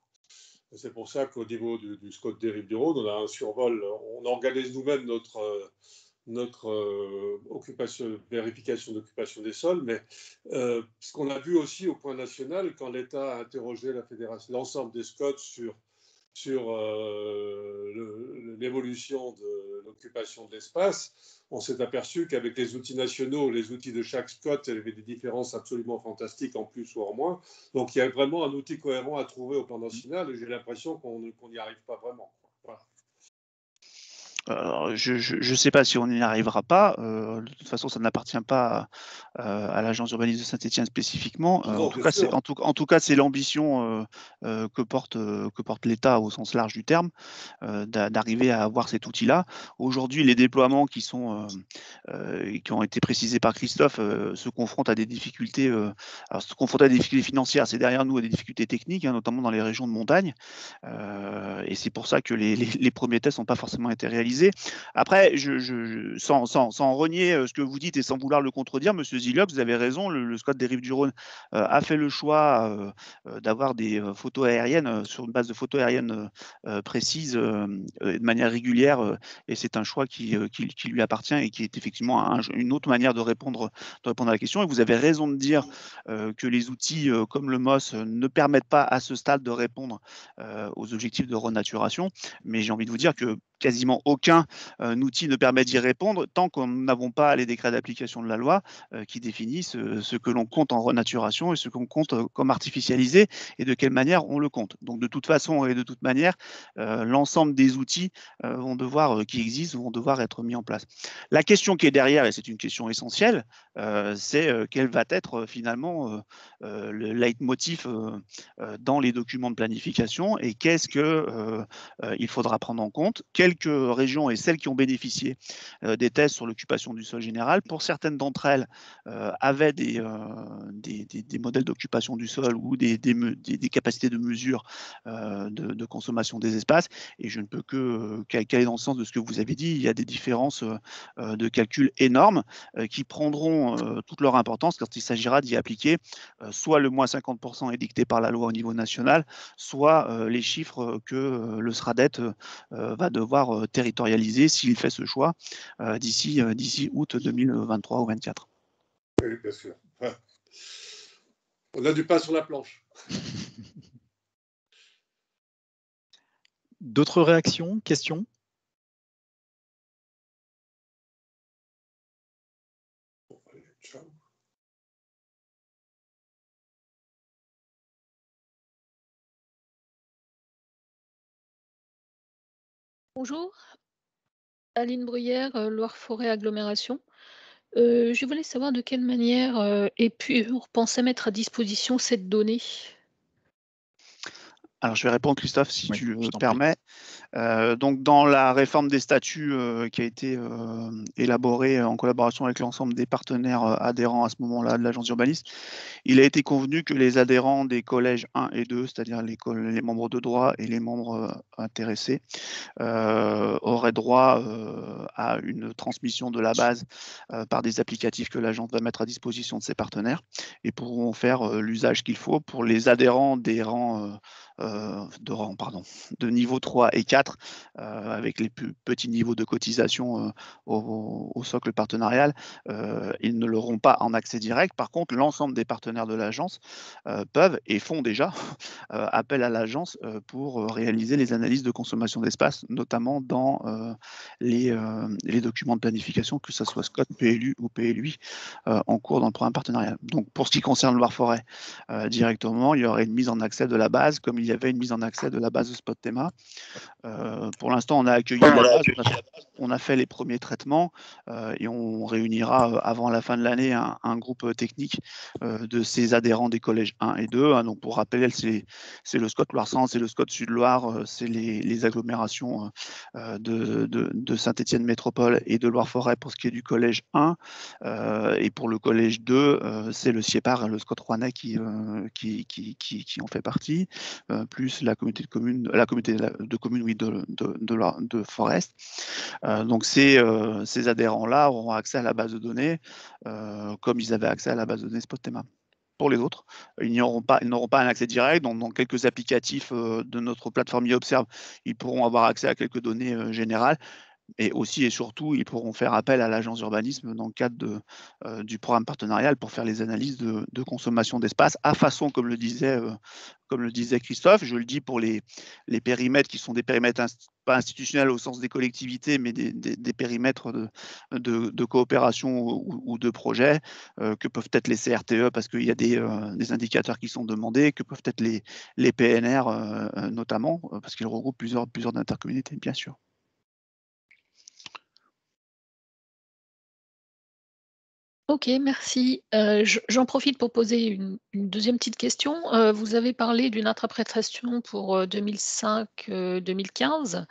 C'est pour ça qu'au niveau du SCOT des Rives-du-Rhône, on a un survol, on organise nous-mêmes notre vérification d'occupation des sols, mais ce qu'on a vu aussi au point national, quand l'État a interrogé la fédération, l'ensemble des SCOT sur l'évolution de l'occupation de l'espace, on s'est aperçu qu'avec les outils nationaux, les outils de chaque SCOT, il y avait des différences absolument fantastiques en plus ou en moins. Donc il y a vraiment un outil cohérent à trouver au plan national et j'ai l'impression qu'on n'y arrive pas vraiment. Voilà. Je ne sais pas si on n'y arrivera pas. De toute façon, ça n'appartient pas à l'agence urbaniste de Saint-Étienne spécifiquement. En tout cas, c'est l'ambition que porte l'État au sens large du terme, d'arriver à avoir cet outil-là. Aujourd'hui, les déploiements qui ont été précisés par Christophe se confrontent à des difficultés. Se confrontent à des difficultés financières, c'est derrière nous à des difficultés techniques, hein, notamment dans les régions de montagne. Et c'est pour ça que les premiers tests n'ont pas forcément été réalisés. Après, sans renier ce que vous dites et sans vouloir le contredire, Monsieur Zillock, vous avez raison, le SCOT des Rives-du-Rhône a fait le choix d'avoir des photos aériennes sur une base de photos aériennes précises de manière régulière, et c'est un choix qui lui appartient et qui est effectivement une autre manière de répondre à la question. Et vous avez raison de dire que les outils comme le MOS ne permettent pas à ce stade de répondre aux objectifs de renaturation, mais j'ai envie de vous dire que quasiment aucun outil ne permet d'y répondre tant que nous n'avons pas les décrets d'application de la loi qui définissent ce que l'on compte en renaturation et ce qu'on compte comme artificialisé et de quelle manière on le compte. Donc de toute façon et de toute manière, l'ensemble des outils qui existent vont devoir être mis en place. La question qui est derrière, et c'est une question essentielle, c'est quel va être finalement le leitmotiv dans les documents de planification et qu'est-ce qu'il faudra prendre en compte. Quelques régions et celles qui ont bénéficié des tests sur l'occupation du sol général, pour certaines d'entre elles, avaient des modèles d'occupation du sol ou des capacités de mesure de consommation des espaces. Et je ne peux qu'aller dans le sens de ce que vous avez dit. Il y a des différences de calcul énormes qui prendront toute leur importance quand il s'agira d'y appliquer soit le moins 50% édicté par la loi au niveau national, soit les chiffres que le SRADET va devoir territorialiser s'il fait ce choix d'ici août 2023 ou 2024. Oui, bien sûr. On a du pain sur la planche. D'autres réactions, questions? Bonjour, Aline Bruyère, Loire-Forêt Agglomération. Je voulais savoir de quelle manière Épure pensait mettre à disposition cette donnée. Alors, je vais répondre, Christophe, si tu me permets. Donc, dans la réforme des statuts qui a été élaborée en collaboration avec l'ensemble des partenaires adhérents à ce moment-là de l'agence d'urbanisme, il a été convenu que les adhérents des collèges 1 et 2, c'est-à-dire les membres de droit et les membres intéressés, auraient droit à une transmission de la base par des applicatifs que l'agence va mettre à disposition de ses partenaires et pourront faire l'usage qu'il faut pour les adhérents des rangs de niveau 3 et 4 avec les plus petits niveaux de cotisation au socle partenarial. Ils ne l'auront pas en accès direct. Par contre, l'ensemble des partenaires de l'agence peuvent et font déjà appel à l'agence pour réaliser les analyses de consommation d'espace, notamment dans les documents de planification, que ce soit SCOT, PLU ou PLUI, en cours dans le programme partenarial. Donc, pour ce qui concerne Loire-Forêt, directement, il y aurait une mise en accès de la base, comme il y avait une mise en accès de la base de Spot Thema. Pour l'instant, on a accueilli la base, on a fait les premiers traitements et on réunira avant la fin de l'année un groupe technique de ces adhérents des collèges 1 et 2. Donc, pour rappel, c'est le SCOT Loire-Centre, c'est le SCOT Sud-Loire, c'est les agglomérations de Saint-Étienne Métropole et de Loire-Forêt pour ce qui est du collège 1. Et pour le collège 2, c'est le SIEPAR, le SCOT Rouennais qui en fait partie, plus la communauté de communes, oui, de Forest. Donc ces adhérents-là auront accès à la base de données comme ils avaient accès à la base de données Spot Thema. Pour les autres, ils n'auront pas un accès direct. Donc, dans quelques applicatifs de notre plateforme iObserve, ils pourront avoir accès à quelques données générales. Et aussi et surtout, ils pourront faire appel à l'agence d'urbanisme dans le cadre du programme partenarial pour faire les analyses de consommation d'espace à façon, comme le disait Christophe. Je le dis pour les périmètres qui sont des périmètres pas institutionnels au sens des collectivités, mais des périmètres de coopération ou de projet que peuvent être les CRTE parce qu'il y a des indicateurs qui sont demandés, que peuvent être les PNR notamment, parce qu'ils regroupent plusieurs intercommunalités, bien sûr. Ok, merci. J'en profite pour poser une deuxième petite question. Vous avez parlé d'une interprétation pour 2005-2015.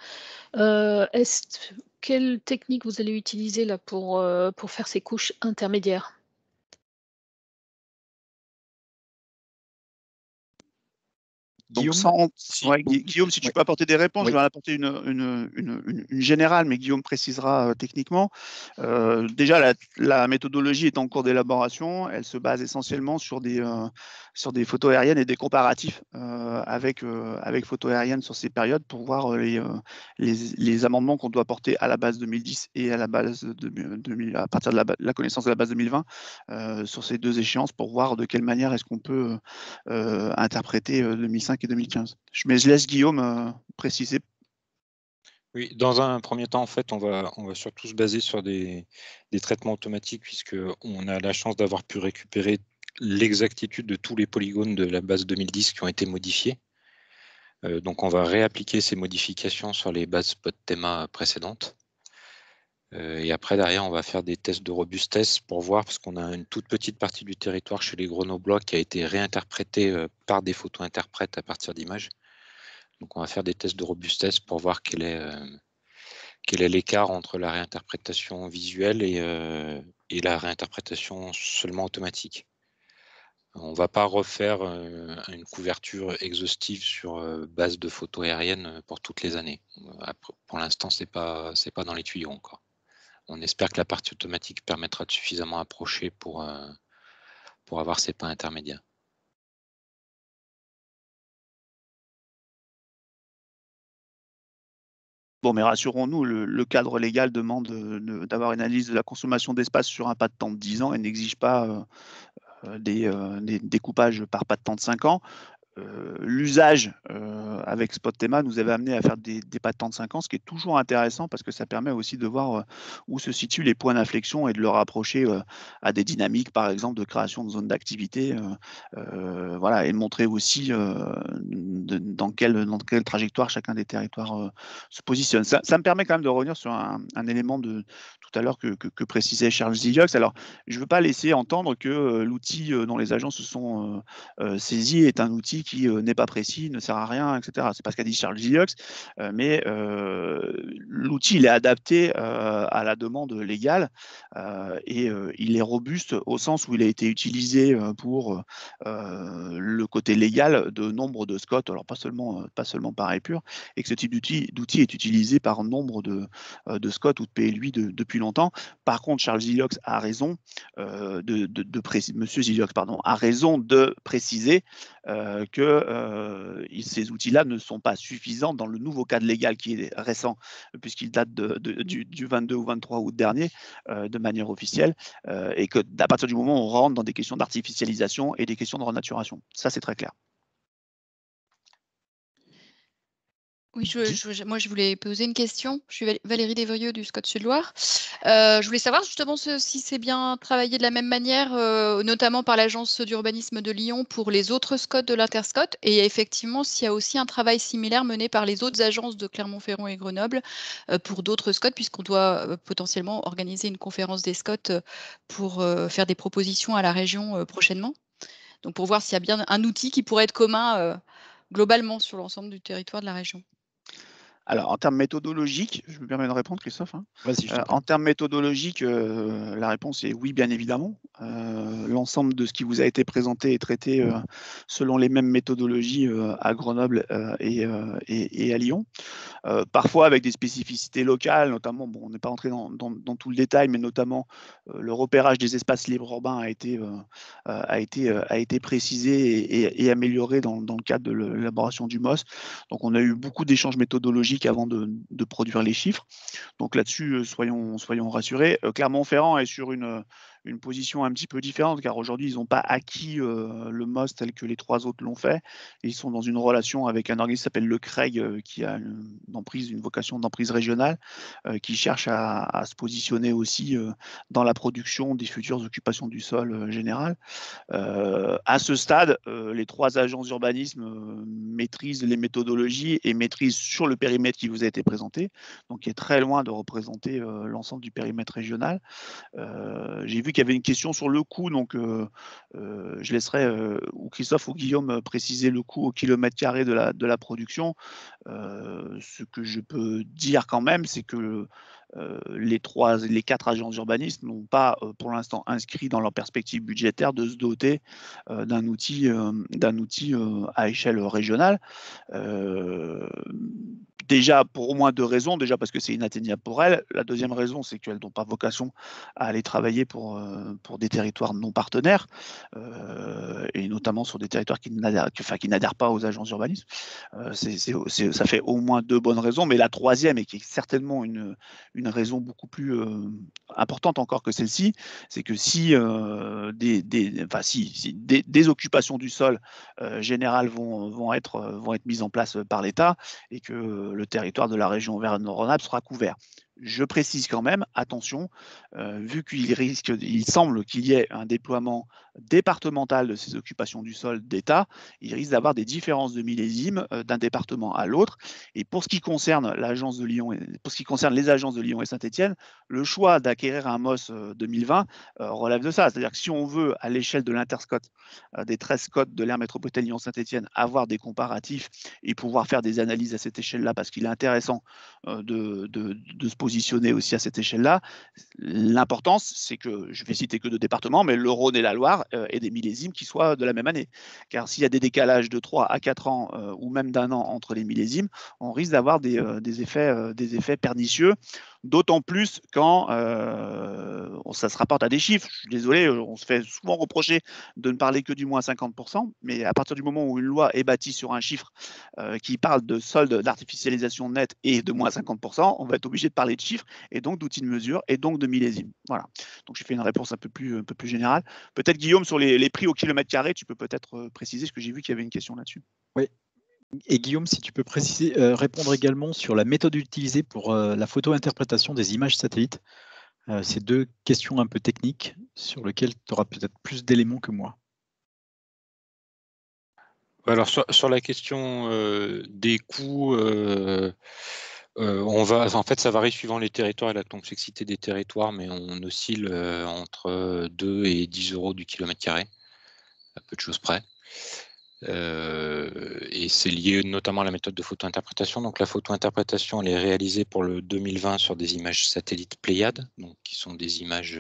Quelle technique vous allez utiliser là pour faire ces couches intermédiaires? Donc, Guillaume, si tu peux apporter des réponses, je vais en apporter une générale, mais Guillaume précisera techniquement. Déjà, la méthodologie est en cours d'élaboration. Elle se base essentiellement sur des photos aériennes et des comparatifs avec photos aériennes sur ces périodes pour voir les amendements qu'on doit porter à la base 2010 et à la base à partir de la connaissance de la base 2020 sur ces deux échéances pour voir de quelle manière est-ce qu'on peut interpréter 2005 et 2015. Mais je laisse Guillaume préciser. Oui, dans un premier temps, en fait, on va surtout se baser sur des traitements automatiques puisqu'on a la chance d'avoir pu récupérer l'exactitude de tous les polygones de la base 2010 qui ont été modifiés. Donc, on va réappliquer ces modifications sur les bases Spot Thema précédentes. Et après, derrière, on va faire des tests de robustesse pour voir, parce qu'on a une toute petite partie du territoire chez les Grenoblois qui a été réinterprétée par des photos interprètes à partir d'images. Donc, on va faire des tests de robustesse pour voir quel est l'écart entre la réinterprétation visuelle et la réinterprétation seulement automatique. On ne va pas refaire une couverture exhaustive sur base de photos aériennes pour toutes les années. Pour l'instant, c'est pas dans les tuyaux encore. On espère que la partie automatique permettra de suffisamment approcher pour avoir ces pas intermédiaires. Bon, mais rassurons-nous, le cadre légal demande d'avoir une analyse de la consommation d'espace sur un pas de temps de 10 ans et n'exige pas des découpages par pas de temps de 5 ans. L'usage avec Spot Thema nous avait amené à faire des pas de temps de 5 ans, ce qui est toujours intéressant parce que ça permet aussi de voir où se situent les points d'inflexion et de le rapprocher à des dynamiques, par exemple, de création de zones d'activité, voilà, et de montrer aussi dans quelle trajectoire chacun des territoires se positionne. Ça me permet quand même de revenir sur un élément de tout à l'heure que précisait Charles Ziliox. Alors, je ne veux pas laisser entendre que l'outil dont les agents se sont saisis est un outil outil qui n'est pas précis, ne sert à rien, etc. C'est pas ce qu'a dit Charles Gillox, mais l'outil il est adapté à la demande légale et il est robuste au sens où il a été utilisé pour le côté légal de nombre de SCOT, alors pas seulement par Epure, et que ce type d'outil est utilisé par nombre de SCOT ou de PLUI depuis longtemps. Par contre, Charles Gillox a raison Monsieur Gillox, pardon, a raison de préciser que ces outils-là ne sont pas suffisants dans le nouveau cadre légal qui est récent, puisqu'il date du 22 ou 23 août dernier, de manière officielle, et que à partir du moment où on rentre dans des questions d'artificialisation et des questions de renaturation. Ça, c'est très clair. Oui, moi je voulais poser une question. Je suis Valérie Desvrieux du SCOT Sud-Loire. Je voulais savoir justement si c'est bien travaillé de la même manière, notamment par l'Agence d'urbanisme de Lyon pour les autres SCOT de l'Interscot, et effectivement s'il y a aussi un travail similaire mené par les autres agences de Clermont-Ferrand et Grenoble pour d'autres SCOT, puisqu'on doit potentiellement organiser une conférence des SCOT pour faire des propositions à la région prochainement. Donc pour voir s'il y a bien un outil qui pourrait être commun globalement sur l'ensemble du territoire de la région. Alors, en termes méthodologiques, je me permets de répondre, Christophe. En termes méthodologiques, la réponse est oui, bien évidemment. L'ensemble de ce qui vous a été présenté est traité selon les mêmes méthodologies à Grenoble et à Lyon. Parfois avec des spécificités locales, notamment, bon, on n'est pas entré dans tout le détail, mais notamment le repérage des espaces libres urbains a été précisé et amélioré dans le cadre de l'élaboration du MOS. Donc on a eu beaucoup d'échanges méthodologiques avant de produire les chiffres. Donc là-dessus, soyons rassurés. Clermont-Ferrand est sur une position un petit peu différente, car aujourd'hui, ils n'ont pas acquis le MOS tel que les trois autres l'ont fait. Et ils sont dans une relation avec un organisme qui s'appelle le CREG, qui a une vocation d'emprise régionale, qui cherche à se positionner aussi dans la production des futures occupations du sol général. À ce stade, les trois agences d'urbanisme maîtrisent les méthodologies et maîtrisent sur le périmètre qui vous a été présenté, donc qui est très loin de représenter l'ensemble du périmètre régional. J'ai vu qu'il y avait une question sur le coût, donc je laisserai ou Christophe ou Guillaume préciser le coût au kilomètre carré de la production. Ce que je peux dire quand même, c'est que les quatre agences d'urbanisme n'ont pas pour l'instant inscrit dans leur perspective budgétaire de se doter d'un outil à échelle régionale. Déjà pour au moins deux raisons. Déjà parce que c'est inatteignable pour elles. La deuxième raison, c'est qu'elles n'ont pas vocation à aller travailler pour des territoires non partenaires, et notamment sur des territoires qui n'adhèrent pas aux agences d'urbanisme. Ça fait au moins deux bonnes raisons, mais la troisième, et qui est certainement une raison beaucoup plus importante encore que celle-ci, c'est que si des occupations du sol générales vont être mises en place par l'État, et que le territoire de la région Auvergne-Rhône-Alpes sera couvert. Je précise quand même, attention, vu qu'il semble qu'il y ait un déploiement départemental de ces occupations du sol d'État, il risque d'avoir des différences de millésimes d'un département à l'autre. Et pour ce qui concerne l'agence de Lyon, pour ce qui concerne les agences de Lyon et Saint-Étienne, le choix d'acquérir un MOS 2020 relève de ça. C'est-à-dire que si on veut, à l'échelle de l'Interscot, des 13 SCOT de l'aire métropolitaine Lyon-Saint-Étienne, avoir des comparatifs et pouvoir faire des analyses à cette échelle-là, parce qu'il est intéressant de se positionner aussi à cette échelle-là. L'importance, c'est que, je vais citer que deux départements, mais le Rhône et la Loire aient des millésimes qui soient de la même année. Car s'il y a des décalages de 3 à 4 ans ou même d'un an entre les millésimes, on risque d'avoir des effets pernicieux. D'autant plus quand ça se rapporte à des chiffres. Je suis désolé, on se fait souvent reprocher de ne parler que du moins 50%, mais à partir du moment où une loi est bâtie sur un chiffre qui parle de solde d'artificialisation nette et de moins 50%, on va être obligé de parler de chiffres et donc d'outils de mesure et donc de millésimes. Voilà. Donc j'ai fait une réponse un peu plus générale. Peut-être Guillaume, sur les prix au kilomètre carré, tu peux peut-être préciser, parce que j'ai vu qu'il y avait une question là-dessus. Oui. Et Guillaume, si tu peux préciser, répondre également sur la méthode utilisée pour la photo-interprétation des images satellites. C'est deux questions un peu techniques sur lesquelles tu auras peut-être plus d'éléments que moi. Alors sur la question des coûts, en fait, ça varie suivant les territoires et la complexité des territoires, mais on oscille entre 2 et 10 € du kilomètre carré, à peu de choses près. Et c'est lié notamment à la méthode de photo-interprétation. Donc la photo-interprétation, elle est réalisée pour le 2020 sur des images satellites Pléiades, donc qui sont des images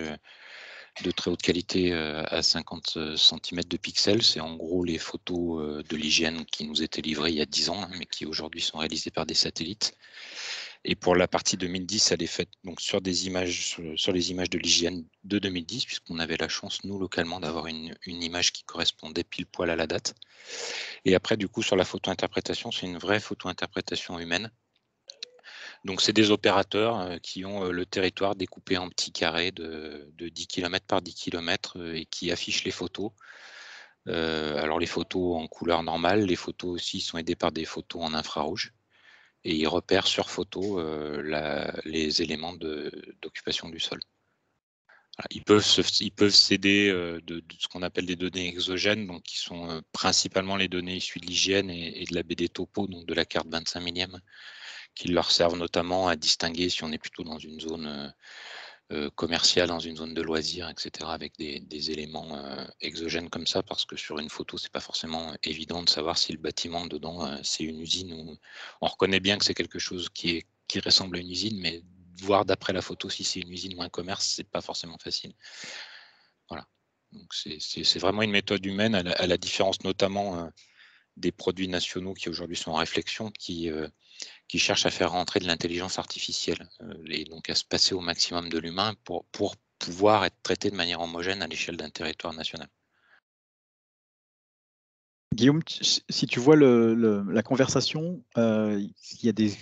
de très haute qualité à 50 cm de pixels. C'est en gros les photos de l'hygiène qui nous étaient livrées il y a 10 ans, mais qui aujourd'hui sont réalisées par des satellites. Et pour la partie 2010, elle est faite donc sur des images, sur les images de l'hygiène de 2010, puisqu'on avait la chance, nous, localement, d'avoir une image qui correspondait pile poil à la date. Et après, du coup, sur la photo-interprétation, c'est une vraie photo-interprétation humaine. Donc, c'est des opérateurs qui ont le territoire découpé en petits carrés de 10 km par 10 km et qui affichent les photos. Alors, les photos en couleur normale, les photos aussi sont aidées par des photos en infrarouge. Et ils repèrent sur photo les éléments d'occupation du sol. Voilà, ils peuvent s'aider de ce qu'on appelle des données exogènes, donc qui sont principalement les données issues de l'hygiène et de la BD topo, donc de la carte 25 millième, qui leur servent notamment à distinguer si on est plutôt dans une zone commerciale, dans une zone de loisirs, etc., avec des éléments exogènes comme ça, parce que sur une photo, c'est pas forcément évident de savoir si le bâtiment dedans, c'est une usine ou on reconnaît bien que c'est quelque chose qui ressemble à une usine, mais voir d'après la photo si c'est une usine ou un commerce, c'est pas forcément facile. Voilà. Donc c'est vraiment une méthode humaine, à la différence notamment des produits nationaux qui aujourd'hui sont en réflexion, qui cherchent à faire rentrer de l'intelligence artificielle et donc à se passer au maximum de l'humain pour pouvoir être traité de manière homogène à l'échelle d'un territoire national. Guillaume, si tu vois la conversation, il y a des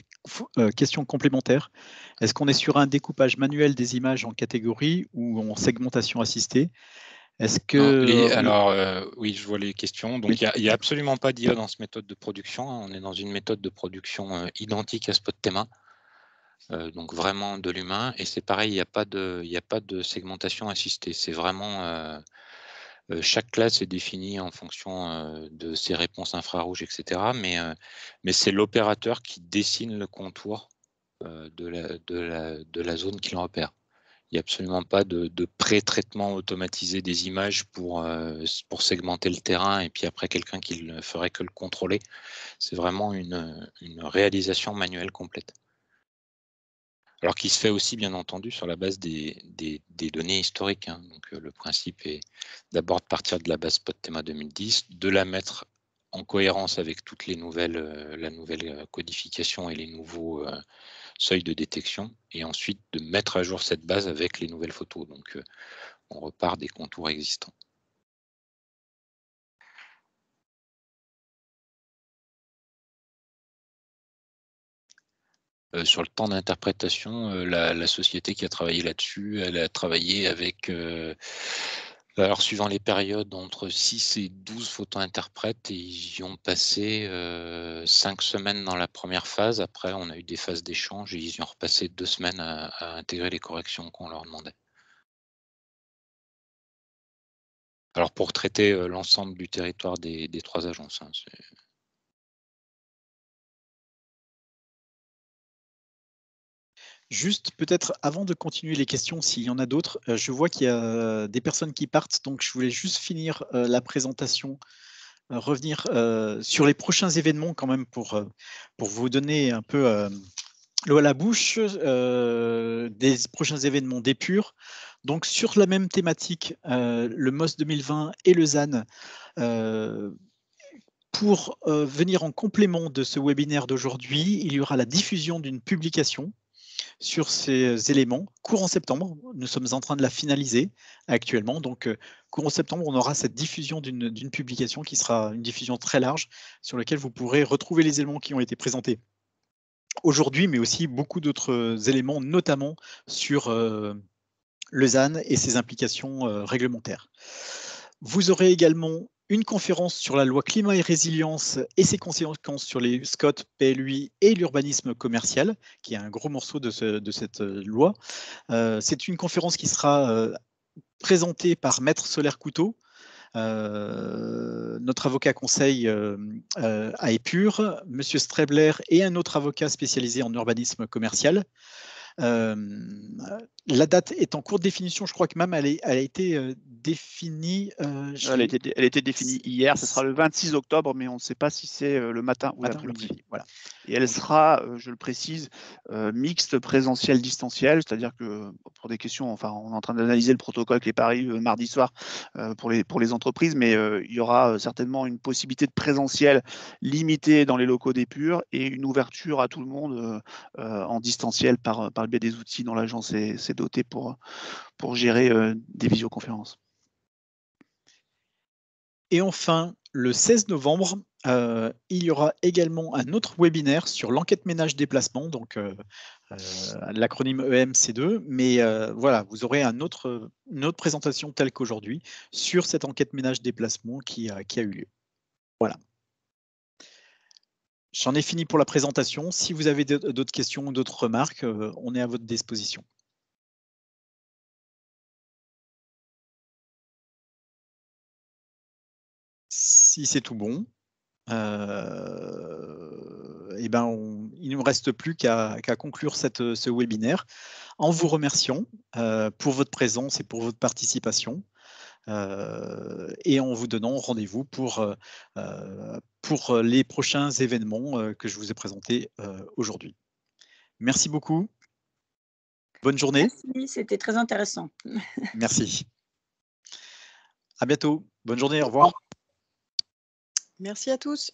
questions complémentaires. Est-ce qu'on est sur un découpage manuel des images en catégories ou en segmentation assistée? Est-ce que alors oui, je vois les questions. Donc il n'y a absolument pas d'IA dans cette méthode de production. On est dans une méthode de production identique à Spottema. Donc vraiment de l'humain. Et c'est pareil, il n'y a pas de segmentation assistée. C'est vraiment chaque classe est définie en fonction de ses réponses infrarouges, etc. Mais c'est l'opérateur qui dessine le contour de la zone qu'il repère. Il n'y a absolument pas de pré-traitement automatisé des images pour segmenter le terrain et puis après quelqu'un qui ne ferait que le contrôler. C'est vraiment une réalisation manuelle complète. Alors qui se fait aussi, bien entendu, sur la base des données historiques. Hein. Donc, le principe est d'abord de partir de la base Spottema 2010, de la mettre en cohérence avec toutes les nouvelles, la nouvelle codification et les nouveaux seuils de détection, et ensuite de mettre à jour cette base avec les nouvelles photos. Donc, on repart des contours existants. Sur le temps d'interprétation, la société qui a travaillé là-dessus, elle a travaillé avec, alors suivant les périodes, entre 6 et 12 photo-interprètes, et ils y ont passé 5 semaines dans la première phase. Après, on a eu des phases d'échange et ils y ont repassé 2 semaines à intégrer les corrections qu'on leur demandait. Alors pour traiter l'ensemble du territoire des 3 agences. Hein, juste peut-être avant de continuer les questions, s'il y en a d'autres, je vois qu'il y a des personnes qui partent, donc je voulais juste finir la présentation, revenir sur les prochains événements quand même pour vous donner un peu l'eau à la bouche des prochains événements d'Épure. Donc sur la même thématique, le MOS 2020 et le ZAN, pour venir en complément de ce webinaire d'aujourd'hui, il y aura la diffusion d'une publication sur ces éléments courant septembre. Nous sommes en train de la finaliser actuellement. Donc, courant septembre, on aura cette diffusion d'une publication qui sera une diffusion très large sur laquelle vous pourrez retrouver les éléments qui ont été présentés aujourd'hui, mais aussi beaucoup d'autres éléments, notamment sur le ZAN et ses implications réglementaires. Vous aurez également une conférence sur la loi climat et résilience et ses conséquences sur les SCOT, PLUI et l'urbanisme commercial, qui est un gros morceau de cette loi. C'est une conférence qui sera présentée par Maître Solaire Couteau, notre avocat conseil à Épure, Monsieur Strebler et un autre avocat spécialisé en urbanisme commercial. La date est en cours de définition. Je crois que même elle a été définie. Elle a été définie hier. Ce sera le 26 octobre, mais on ne sait pas si c'est le matin ou l'après-midi. Voilà. Et elle sera, je le précise, mixte présentiel distanciel, c'est-à-dire que pour des questions, enfin, on est en train d'analyser le protocole qui est pareil mardi soir pour les entreprises, mais il y aura certainement une possibilité de présentiel limitée dans les locaux d'Épure et une ouverture à tout le monde en distanciel par le biais des outils dont l'agence s'est dotée pour gérer des visioconférences. Et enfin, le 16 novembre, il y aura également un autre webinaire sur l'enquête ménage déplacement, donc l'acronyme EMC2, mais voilà, vous aurez une autre présentation telle qu'aujourd'hui sur cette enquête ménage déplacement qui a eu lieu. Voilà. J'en ai fini pour la présentation. Si vous avez d'autres questions ou d'autres remarques, on est à votre disposition. Si c'est tout bon, il ne nous reste plus qu'à conclure ce webinaire en vous remerciant pour votre présence et pour votre participation et en vous donnant rendez-vous pour les prochains événements que je vous ai présentés aujourd'hui. Merci beaucoup. Bonne journée. Merci, c'était très intéressant. Merci. À bientôt. Bonne journée, au revoir. Merci à tous.